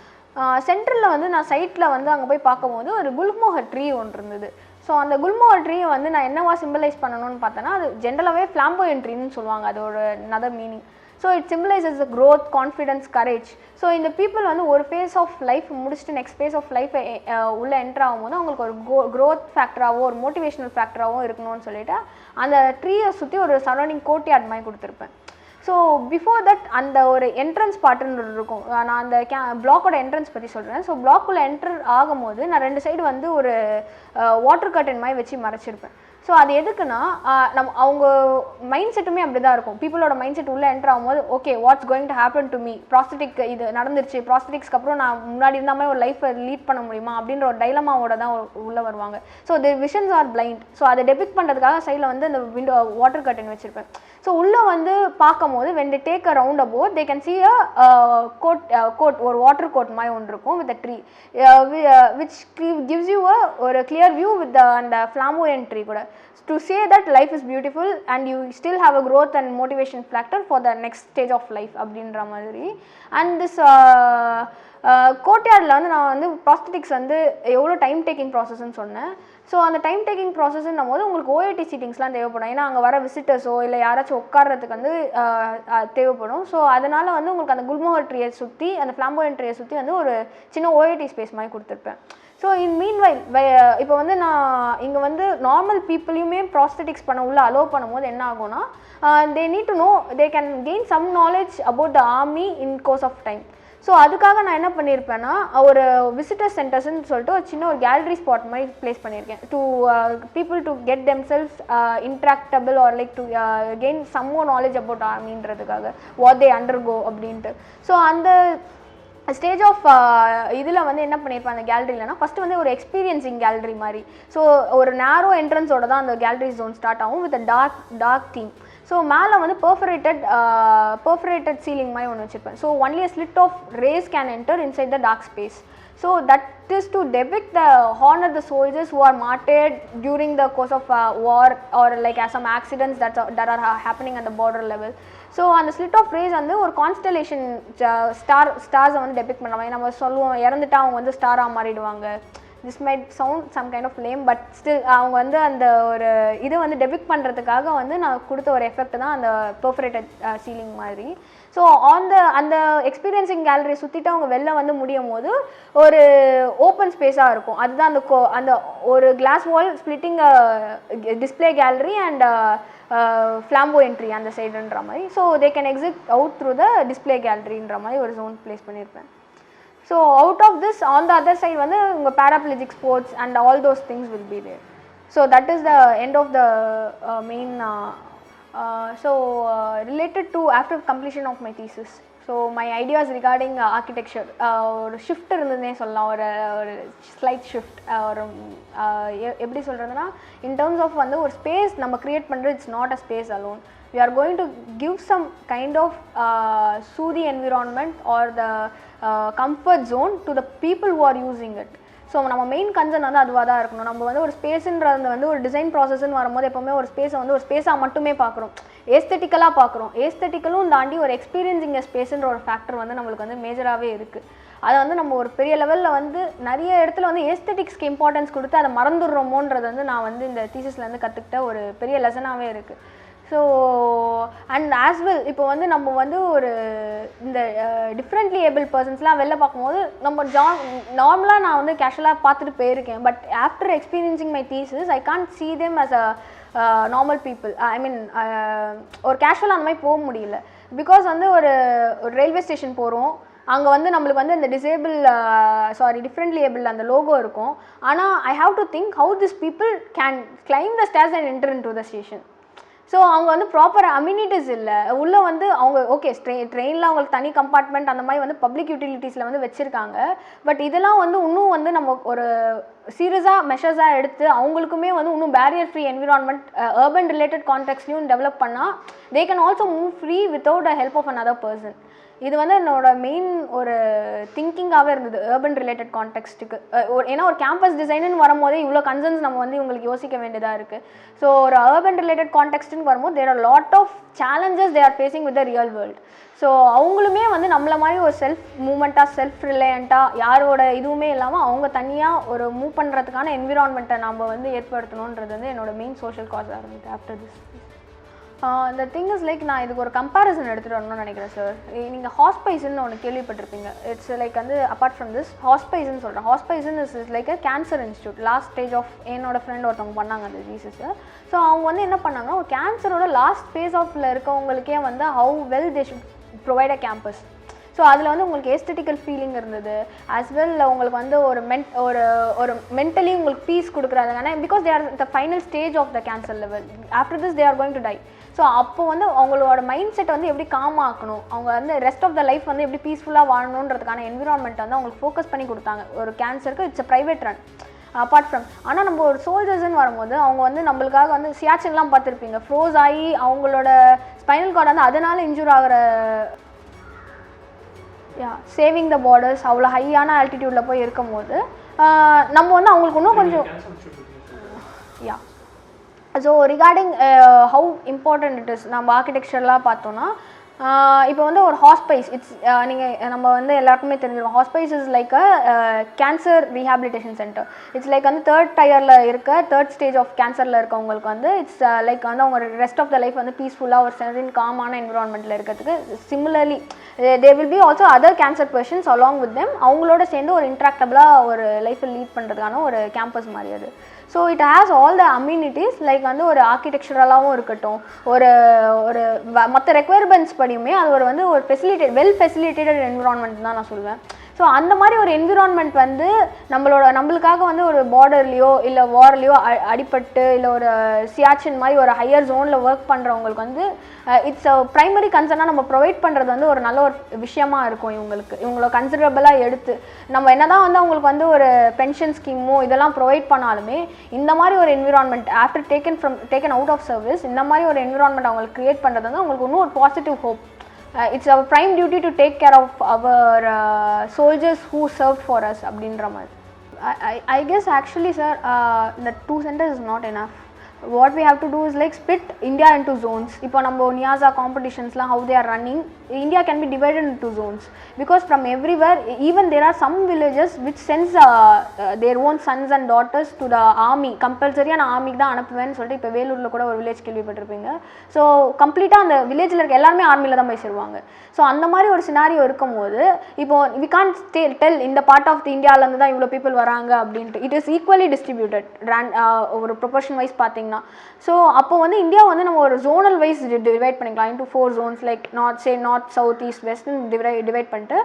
சென்ட்ரலில் வந்து நான் சைட்டில் வந்து அங்கே போய் பார்க்கும்போது ஒரு குல்மோகர் ட்ரீ ஒன்று இருந்தது. ஸோ அந்த குல்மோகர் ட்ரீயை வந்து நான் என்னவா சிம்பிளைஸ் பண்ணணும்னு பார்த்தேன்னா அது ஜென்ரலாகவே ஃப்ளாம்போயன்ட் ட்ரீன்னு சொல்லுவாங்க, அதோட another meaning. So it symbolises the growth, confidence, courage. So இந்த பீப்புள் வந்து ஒரு ஃபேஸ் ஆஃப் லைஃப் முடிச்சுட்டு நெக்ஸ்ட் ஃபேஸ் ஆஃப் லைஃப்பை உள்ளே என்ட்ரு ஆகும்போது அவங்களுக்கு ஒரு க்ரோத் ஃபேக்டராகவோ ஒரு மோட்டிவேஷனல் ஃபேக்டராகவும் இருக்கணும்னு சொல்லிட்டு அந்த ட்ரீயை சுற்றி ஒரு சரௌண்டிங் கோர்ட்யார்ட் மாதிரி கொடுத்துருப்பேன். ஸோ பிஃபோர் தட் அந்த ஒரு என்ட்ரன்ஸ் பார்ட்டுன்னு இருக்கும். நான் அந்த பிளாக்கோட என்ட்ரன்ஸ் பற்றி சொல்கிறேன். ஸோ பிளாக்குள்ளே என்ட்ரு ஆகும்போது நான் 2 சைடு வந்து ஒரு வாட்டர் கர்டன் மாதிரி வச்சு மறைச்சிருப்பேன். ஸோ அது எதுக்குன்னா அவங்க மைண்ட் செட்டுமே அப்படி தான் இருக்கும். பீப்புளோட மைண்ட் செட் உள்ளே என்ட்ரு ஆகும்போது okay what's going to happen to me, prosthetic இது நடந்துருச்சு, ப்ராஸ்தட்டிக்ஸ்க்கு அப்புறம் நான் முன்னாடி இருந்த மாதிரி ஒரு லைஃப்பை லீட் பண்ண முடியுமா அப்படின்ற ஒரு டைலமாவோட தான் உள்ளே வருவாங்க. So the visions are blind. So அதை டெபிக் பண்ணுறதுக்காக சைடில் வந்து அந்த விண்டோ வாட்டர் கர்டன் வச்சுருப்பேன். ஸோ உள்ளே வந்து பார்க்கும் போது when they take a roundabout they can see a court ஒரு வாட்டர் கோட் மாதிரி ஒன்று இருக்கும் with a tree which gives you ஒரு clear view with அந்த flamboyant tree கூட to say that life is beautiful and you still have a growth and motivation factor for the next stage of life அப்படின்ற மாதிரி. and this கோர்ட்யார்டில் வந்து நான் வந்து prosthetics வந்து எவ்வளோ டைம் டேக்கிங் ப்ராசஸ்ன்னு சொன்னேன். ஸோ அந்த டைம் டேக்கிங் ப்ராசஸ்ன்னும் போது உங்களுக்கு ஓஏடி சீட்டிங்ஸ்லாம் தேவைப்படும். ஏன்னா அங்கே வர விசிட்டர்ஸோ இல்லை யாராச்சும் உட்கார்றதுக்கு வந்து தேவைப்படும். ஸோ அதனால் வந்து உங்களுக்கு அந்த குல்மோகர் ட்ரீயை சுற்றி அந்த ஃப்ளாம்போயன்ட் ட்ரீயை சுற்றி வந்து ஒரு சின்ன ஓஏடி ஸ்பேஸ் மாதிரி கொடுத்துருப்பேன். ஸோ இன் மீன்வைல் இப்போ வந்து நான் இங்கே வந்து நார்மல் பீப்புளையுமே ப்ராஸ்தட்டிக்ஸ் பண்ண உள்ள அலோவ் பண்ணும்போது என்ன ஆகும்னா they need to know they can gain some knowledge about the army in course of time. So அதுக்காக நான் என்ன பண்ணியிருப்பேன்னா ஒரு விசிட்டர் சென்டர்ஸ்ன்னு சொல்லிட்டு ஒரு சின்ன ஒரு கேலரி ஸ்பாட் மாதிரி ப்ளேஸ் பண்ணியிருக்கேன் to people to get themselves interactable or like to gain some more knowledge about ஆர்மின்றதுக்காக வாட் தே அண்டர்கோ அப்படின்ட்டு. ஸோ அந்த ஸ்டேஜ் ஆஃப் இதில் வந்து என்ன பண்ணியிருப்பேன் அந்த கேலரியிலனா ஃபஸ்ட்டு வந்து ஒரு எக்ஸ்பீரியன்சிங் கேலரி மாதிரி. ஸோ ஒரு நேரோ என்ட்ரன்ஸோட தான் அந்த கேலரி ஜோன் ஸ்டார்ட் ஆகும் வித் டார்க் தீம். ஸோ மேலே வந்து பர்ஃபரேட்டட் சீலிங் மாதிரி ஒன்று வச்சுருப்பேன். So only a slit of rays can enter inside the dark space. So that is to depict the honor the soldiers who are martyred during the course of war or like some accidents that are happening at the border level. So அந்த slit of race வந்து ஒரு constellation ஸ்டார்ஸை வந்து depict பண்ணுற மாதிரி நம்ம சொல்லுவோம். இறந்துட்டா அவங்க வந்து ஸ்டாராக மாறிடுவாங்க. This might sound some kind of lame, but still அவங்க வந்து அந்த ஒரு இதை வந்து டெபிக் பண்ணுறதுக்காக வந்து நான் கொடுத்த ஒரு எஃபெக்ட் தான் அந்த பெர்ஃபரேட்டட் சீலிங் மாதிரி. ஸோ அந்த எக்ஸ்பீரியன்சிங் கேலரி சுற்றிட்டு அவங்க வெளில வந்து முடியும் போது ஒரு ஓப்பன் ஸ்பேஸாக இருக்கும். அதுதான் அந்த ஒரு glass wall splitting display gallery and flambeau entry அந்த சைடுன்ற மாதிரி. So they can exit out through the display கேலரின்ற மாதிரி ஒரு ஜோன் பிளேஸ் பண்ணியிருப்பேன். So out of this on the other side வந்து உங்கள் paraplegic sports and all those things will be there. So that is the end of the main. Related to after completion of my thesis, so my ideas regarding architecture ஒரு shift இருந்ததுன்னே சொல்லலாம். ஒரு slide shift ஒரு எப்படி சொல்கிறதுனா in terms of வந்து ஒரு space நம்ம create பண்ணுறது it's not a space alone. We are going to give some kind of soothing environment or the comfort zone to the people who are using it. So நம்ம main concern வந்து அதுவாக தான் இருக்கணும். நம்ம வந்து ஒரு ஸ்பேஸுன்றது வந்து ஒரு டிசைன் ப்ராசஸ்ன்னு வரும்போது எப்போவுமே ஒரு ஸ்பேஸை வந்து ஒரு ஸ்பேஸாக மட்டுமே பார்க்குறோம், ஏஸ்தட்டிக்கலாக பார்க்குறோம். ஏஸ்தட்டிக்கலும் தாண்டி ஒரு எக்ஸ்பீரியன்ஸிங் ஸ்பேஸுன்ற ஒரு ஃபேக்டர் வந்து நம்மளுக்கு வந்து மேஜராகவே இருக்குது. அதை வந்து நம்ம ஒரு பெரிய லெவலில் வந்து நிறைய இடத்துல வந்து ஏஸ்தட்டிக்ஸ்க்கு இம்பார்ட்டன்ஸ் கொடுத்து அதை மறந்துடுறோமோன்றது வந்து நான் வந்து இந்த தீசிஸ்லேருந்து கற்றுக்கிட்ட ஒரு பெரிய லெசனாகவே இருக்குது. ஸோ அண்ட் ஆஸ் வெல் இப்போ வந்து நம்ம வந்து ஒரு இந்த டிஃப்ரெண்ட்லி ஏபிள் பர்சன்ஸ்லாம் வெளில பார்க்கும்போது நம்ம நார்மலாக நான் வந்து கேஷுவலாக பார்த்துட்டு போயிருக்கேன். But after experiencing my thesis I can't see them as a normal people. I mean ஒரு கேஷுவலாக அந்த மாதிரி போக முடியல. பிகாஸ் வந்து ஒரு ரயில்வே ஸ்டேஷன் போகிறோம், அங்கே வந்து நம்மளுக்கு வந்து அந்த டிஃப்ரெண்ட்லி ஏபிள் அந்த லோகோ இருக்கும். ஆனால் ஐ have to think how this people can claim the stairs and enter in to the station. So அவங்க வந்து ப்ராப்பர் அம்யூனிட்டிஸ் இல்லை உள்ளே வந்து அவங்க ஓகே ட்ரெயினில் அவங்களுக்கு தனி கம்பார்ட்மெண்ட் அந்த மாதிரி வந்து பப்ளிக் யூட்டிலிட்டிஸில் வந்து வச்சுருக்காங்க. பட் இதெல்லாம் வந்து இன்னும் வந்து நம்ம ஒரு சீரியஸாக மெஷர்ஸாக எடுத்து அவங்களுக்குமே வந்து இன்னும் barrier free environment urban related கான்டெக்ட்லையும் டெவலப் பண்ணால் they can also move free without a help of another person. இது வந்து என்னோட மெயின் ஒரு திங்கிங்காகவே இருந்தது அர்பன் ரிலேட்டட் கான்டெக்ஸ்ட்டுக்கு. ஏன்னா ஒரு கேம்பஸ் டிசைனுன்னு வரும்போதே இவ்வளோ கன்சர்ன்ஸ் நம்ம வந்து இவங்களுக்கு யோசிக்க வேண்டியதாக இருக்குது. ஸோ ஒரு அர்பன் ரிலேட்டட் கான்டெக்ஸ்ட்டுன்னு வரும்போது there are lot of challenges they are facing with the real world. So அவங்களுமே வந்து நம்மள மாதிரி ஒரு செல்ஃப் மூமெண்ட்டாக செல்ஃப் ரிலையண்ட்டாக யாரோட இதுவுமே இல்லாமல் அவங்க தனியாக ஒரு மூவ் பண்ணுறதுக்கான என்விரான்மெண்ட்டை நம்ம வந்து ஏற்படுத்தணுன்றது வந்து என்னோட மெயின் சோஷியல் காஸாக இருந்தது after this. the thing is like நான் இதுக்கு ஒரு கம்பேரிசன் எடுத்துகிட்டு வரணும்னு நினைக்கிறேன் சார். நீங்கள் ஹாஸ்பைஸ்ன்னு ஒன்று கேள்விப்பட்டிருப்பீங்க. இட்ஸ் லைக் வந்து அப்பார்ட் ஃப்ரம் திஸ் ஹாஸ்பைஸ்ன்னு சொல்கிறேன். ஹாஸ்பைஸ்ன் is like a cancer institute. Last stage of என்னோட ஃப்ரெண்ட் ஒருத்தவங்க பண்ணாங்க அந்த தீசிஸை. ஸோ அவங்க வந்து என்ன பண்ணாங்கன்னா ஒரு கேன்சரோட லாஸ்ட் ஃபேஸ் ஆஃபில் இருக்கவங்களுக்கே வந்து how well they should provide a campus. So அதில் வந்து உங்களுக்கு ஏஸ்தட்டிக்கல் ஃபீலிங் இருந்தது ஆஸ் வெல். உங்களுக்கு வந்து ஒரு மென்டலி உங்களுக்கு பீஸ் கொடுக்குறாங்க. Because they are the final stage of the cancer level. After this they are going to die. So அப்போ வந்து அவங்களோட மைண்ட் செட்டை வந்து எப்படி காம் ஆக்கணும், அவங்க வந்து ரெஸ்ட் ஆஃப் த லைஃப் வந்து எப்படி பீஸ்ஃபுல்லாக வாழணுன்றதுக்கான என்விரான்மெண்ட் வந்து அவங்களுக்கு ஃபோக்கஸ் பண்ணி கொடுத்தாங்க. ஒரு கேன்சருக்கு it's a private run apart from. ஆனால் நம்ம ஒரு சோல்ஜர்ஸ்ன்னு வரும்போது அவங்க வந்து நம்மளுக்காக வந்து சியாச்சின்லாம் பார்த்துருப்பீங்க, ஃப்ரோஸ் ஆகி அவங்களோட ஸ்பைனல் கார்டு வந்து அதனால் இன்ஜூர் ஆகிற சேவிங் த பார்டர்ஸ் அவ்வளோ ஹையான ஆல்டிடியூடில் போய் இருக்கும் போது நம்ம வந்து அவங்களுக்கு இன்னும் கொஞ்சம் so regarding how important it is நம்ம ஆர்கிடெக்சர்லாம் பார்த்தோன்னா இப்போ வந்து ஒரு ஹாஸ்பைஸ் நம்ம வந்து எல்லாருக்குமே தெரிஞ்சிருக்கோம். Hospice is like a cancer rehabilitation centre. It's like வந்து தேர்ட் ஸ்டேஜ் ஆஃப் கேன்சரில் இருக்கவங்களுக்கு வந்து இட்ஸ் லைக் வந்து அவங்க ரெஸ்ட் ஆஃப் த லைஃப் வந்து பீஸ்ஃபுல்லாக ஒரு சென்சின் காமான என்விரான்மெண்ட்டில் இருக்கிறதுக்கு. Similarly there will be also other cancer patients along with them. அவங்களோட சேர்ந்து ஒரு இன்ட்ராக்டபிளாக ஒரு லைஃப்பை லீட் பண்ணுறதுக்கான ஒரு கேம்பஸ் மாதிரி அது. So it has all the amenities like வந்து ஒரு ஆர்கிடெக்சரலாகவும் இருக்கட்டும், ஒரு மற்ற ரெக்குயர்மெண்ட்ஸ் படியுமே அது ஒரு வந்து ஒரு வெல் ஃபெசிலிட்டேட்டட் என்விரான்மெண்ட் தான் நான் சொல்லுவேன். ஸோ அந்த மாதிரி ஒரு என்விரான்மெண்ட் வந்து நம்மளுக்காக வந்து ஒரு பார்டர்லையோ இல்லை வார்லையோ அடிபட்டு இல்லை ஒரு சியாச்சின் மாதிரி ஒரு ஹையர் ஜோனில் ஒர்க் பண்ணுறவங்களுக்கு வந்து இட்ஸ் அ ப்ரைமரி கன்சர்னாக நம்ம ப்ரொவைட் பண்ணுறது வந்து ஒரு நல்ல ஒரு விஷயமா இருக்கும். இவங்கள கன்சிடரபிளாக எடுத்து நம்ம என்னதான் வந்து அவங்களுக்கு வந்து ஒரு பென்ஷன் ஸ்கீமோ இதெல்லாம் ப்ரொவைட் பண்ணாலுமே இந்த மாதிரி ஒரு environment after taken out of service இந்த மாதிரி ஒரு என்விரான்மெண்ட் அவங்களுக்கு கிரியேட் பண்ணுறது வந்து அவங்களுக்கு இன்னும் ஒரு positive hope. It's our prime duty to take care of our soldiers who served for us அப்படின்ற மாதிரி. I guess actually sir, the 2 centers is not enough. What we have to do is like split India into zones. இப்போ நம்ம Niassa காம்படிஷன்ஸ்லாம் how they are running, India can be divided into zones because from everywhere, even there are some villages which sends their own sons and daughters to the army. கம்பல்சரியாக நான் ஆர்மிக்கு தான் அனுப்புவேன்னு சொல்லிட்டு இப்போ வேலூரில் கூட ஒரு வில்லேஜ் கேள்விப்பட்டிருப்பீங்க. ஸோ கம்ப்ளீட்டாக அந்த வில்லேஜில் இருக்க எல்லாருமே ஆர்மியில் தான் போய் சேருவாங்க. ஸோ அந்த மாதிரி ஒரு சினாரியோ இருக்கும் போது இப்போ வி கான்ட் டெல் இந்த பார்ட் ஆஃப் தி இந்தியாவிலேருந்து தான் இவ்வளோ பீப்புள் வராங்க அப்படின்ட்டு. இட் இஸ் ஈக்குவலி டிஸ்ட்ரிபியூட்டட் ஒரு ப்ரொபோர்ஷன் வைஸ் பார்த்தீங்கன்னா. ஸோ அப்போ வந்து இந்தியா வந்து நம்ம ஒரு ஜோனல் வைஸ் டிவைட் பண்ணிக்கலாம் into 4 zones like north south east வெஸ்ட்னு டிவைட் பண்ணிட்டு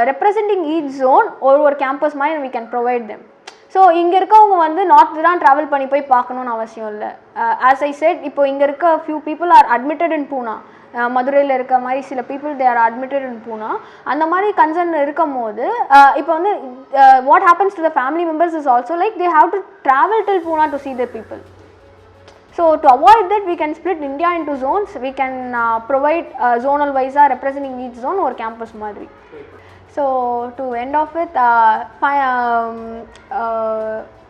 ரெப்ரசென்டிங் ஈச் ஜோன் ஒரு கேம்பஸ் மாதிரி we can provide them. So இங்கே இருக்கவங்க வந்து நார்த் தான் ட்ராவல் பண்ணி போய் பார்க்கணுன்னு அவசியம் இல்லை. ஆஸ் ஐ செட் இப்போ இங்கே இருக்க few people are admitted in Poona, மதுரையில் இருக்க மாதிரி சில people they are admitted in Poona. அந்த மாதிரி கன்சர்ன் இருக்கும் போது இப்போ வந்து what happens to the family members is also like they have to travel till Poona to see the people. So to avoid that, we can split India into zones. We can provide zonal wise representing each zone or campus madri. So to end off with,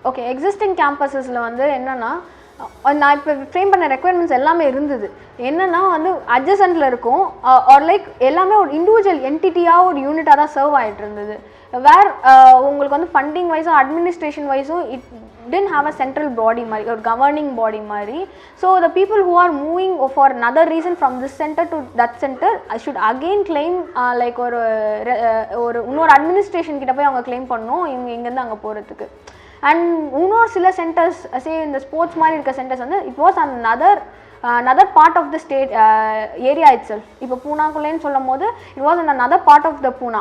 okay, existing campuses la vandu enna நான் இப்போ frame பண்ண requirements எல்லாமே இருந்தது. என்னென்னா வந்து அட்ஜசன்ட்டில் இருக்கும் R like எல்லாமே ஒரு இண்டிவிஜுவல் என்டிட்டியாக ஒரு யூனிட்டாக தான் சர்வ் ஆகிட்டு இருந்தது. வேர் உங்களுக்கு வந்து ஃபண்டிங் வைஸும் அட்மினிஸ்ட்ரேஷன் வைஸும் it didn't have a central body மாதிரி ஒரு governing body மாதிரி. So the people who are moving for another reason from this center to that center I should again claim like ஒரு இன்னொரு அட்மினிஸ்ட்ரேஷன் கிட்ட போய் அவங்க கிளைம் பண்ணணும் இங்கேருந்து அங்கே போகிறதுக்கு. அண்ட் இன்னொரு சில சென்டர்ஸ் சே இந்த ஸ்போர்ட்ஸ் மாதிரி இருக்க சென்டர்ஸ் வந்து it was another part of the state area itself. இப்போ பூனாக்குள்ளேன்னு சொல்லும் போது it was in another part of the Pune.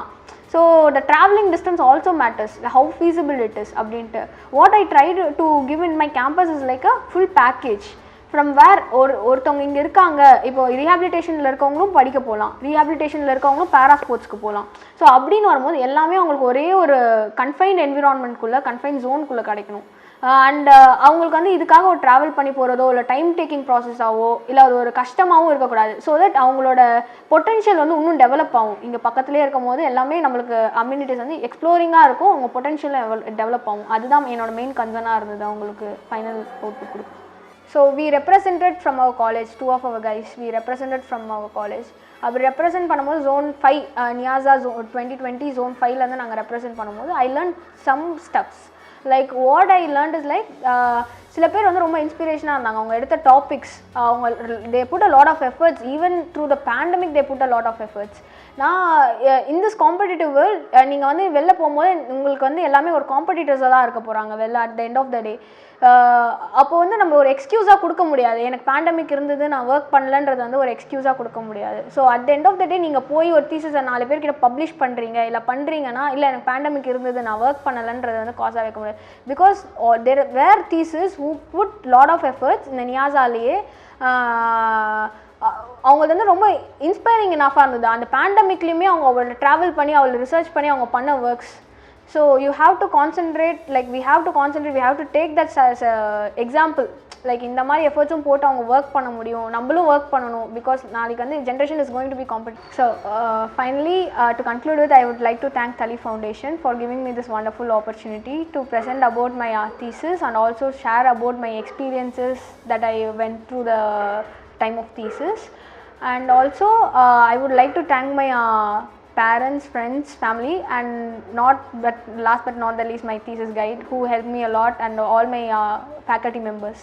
So the traveling distance also matters, how feasible it is அப்படின்ட்டு. What I tried to give in my campus is like a full package from where ஒருத்தவங்க இங்கே இருக்காங்க, இப்போ ரீஹாபிலிட்டேஷனில் இருக்கவங்களும் படிக்க போகலாம், ரீஹாபிலிட்டேஷனில் இருக்கவங்களும் பேரா ஸ்போர்ட்ஸ்க்கு போகலாம். ஸோ அப்படின்னு வரும்போது எல்லாமே அவங்களுக்கு ஒரே ஒரு கன்ஃபைன்ட் என்விரான்மெண்ட்குள்ளே கன்ஃபைன்ட் ஜோனுக்குள்ளே கிடைக்கணும். அண்ட் அவங்களுக்கு வந்து இதுக்காக ஒரு ட்ராவல் பண்ணி போகிறதோ இல்லை டைம் டேக்கிங் ப்ராசஸாவோ இல்லை அது ஒரு கஷ்டமாகவும் இருக்கக்கூடாது. ஸோ தட் அவங்களோட பொட்டென்ஷியல் வந்து இன்னும் டெவலப் ஆகும். இங்கே பக்கத்துலேயே இருக்கும் போது எல்லாமே நம்மளுக்கு அம்யூனிட்டிஸ் வந்து எக்ஸ்ப்ளோரிங்காக இருக்கும், அவங்க பொட்டென்ஷியலும் டெவலப் ஆகும். அதுதான் என்னோட மெயின் கன்சர்னாக இருந்தது அவங்களுக்கு ஃபைனல் அவுட்புட் கொடுக்கும். So we represented from our college, 2 of our guys, we represented from our college. அப்படி ரெப்ரசென்ட் பண்ணும்போது zone 5 நியாசா 2020 zone 5லேருந்து நாங்கள் ரெப்ரசென்ட் பண்ணும்போது I learned some stuffs. Like what I learned is like சில பேர் வந்து ரொம்ப இன்ஸ்பிரேஷனாக இருந்தாங்க. அவங்க எடுத்த டாபிக்ஸ் அவங்க they put a lot of efforts, even through the pandemic they put a lot of efforts. நான் in this competitive world நீங்கள் வந்து வெளில போகும்போது உங்களுக்கு வந்து எல்லாமே ஒரு காம்படிட்டர்ஸாக தான் இருக்க போகிறாங்க வெளில at the end of the day. அப்போ வந்து நம்ம ஒரு எக்ஸ்கியூஸாக கொடுக்க முடியாது, எனக்கு பேண்டமிக் இருந்தது நான் ஒர்க் பண்ணலன்றது வந்து ஒரு எக்ஸ்கியூஸாக கொடுக்க முடியாது. So at the end of the day நீங்கள் போய் ஒரு தீசிஸை 4 பேர்கிட்ட பப்ளிஷ் பண்ணுறீங்க இல்லை பண்ணுறீங்கன்னா இல்லை எனக்கு பேண்டமிக் இருந்தது நான் ஒர்க் பண்ணலன்றது வந்து காசாக வைக்க முடியாது. Because there were thesis who put lot of efforts இந்த நியாசாலேயே அவங்களுக்கு வந்து ரொம்ப இன்ஸ்பைரிங் இனஃபாக இருந்தது. அந்த பேண்டமிக்லேயுமே அவங்க ட்ராவல் பண்ணி அவளை ரிசர்ச் பண்ணி அவங்க பண்ண works. So you have to concentrate, like we have to take that as a example. Like இந்த மாதிரி எஃபர்ட்ஸும் போட்டு அவங்க ஒர்க் பண்ண முடியும், நம்மளும் ஒர்க் பண்ணணும். பிகாஸ் நாளைக்கு வந்து generation is going to be competitive. So finally to conclude with, I would like to thank Thali Foundation for giving me this wonderful opportunity to present about my thesis and also share about my experiences that I went through the time of thesis. And also I would like to thank my parents, friends, family, and last but not the least my thesis guide who helped me a lot, and all my faculty members.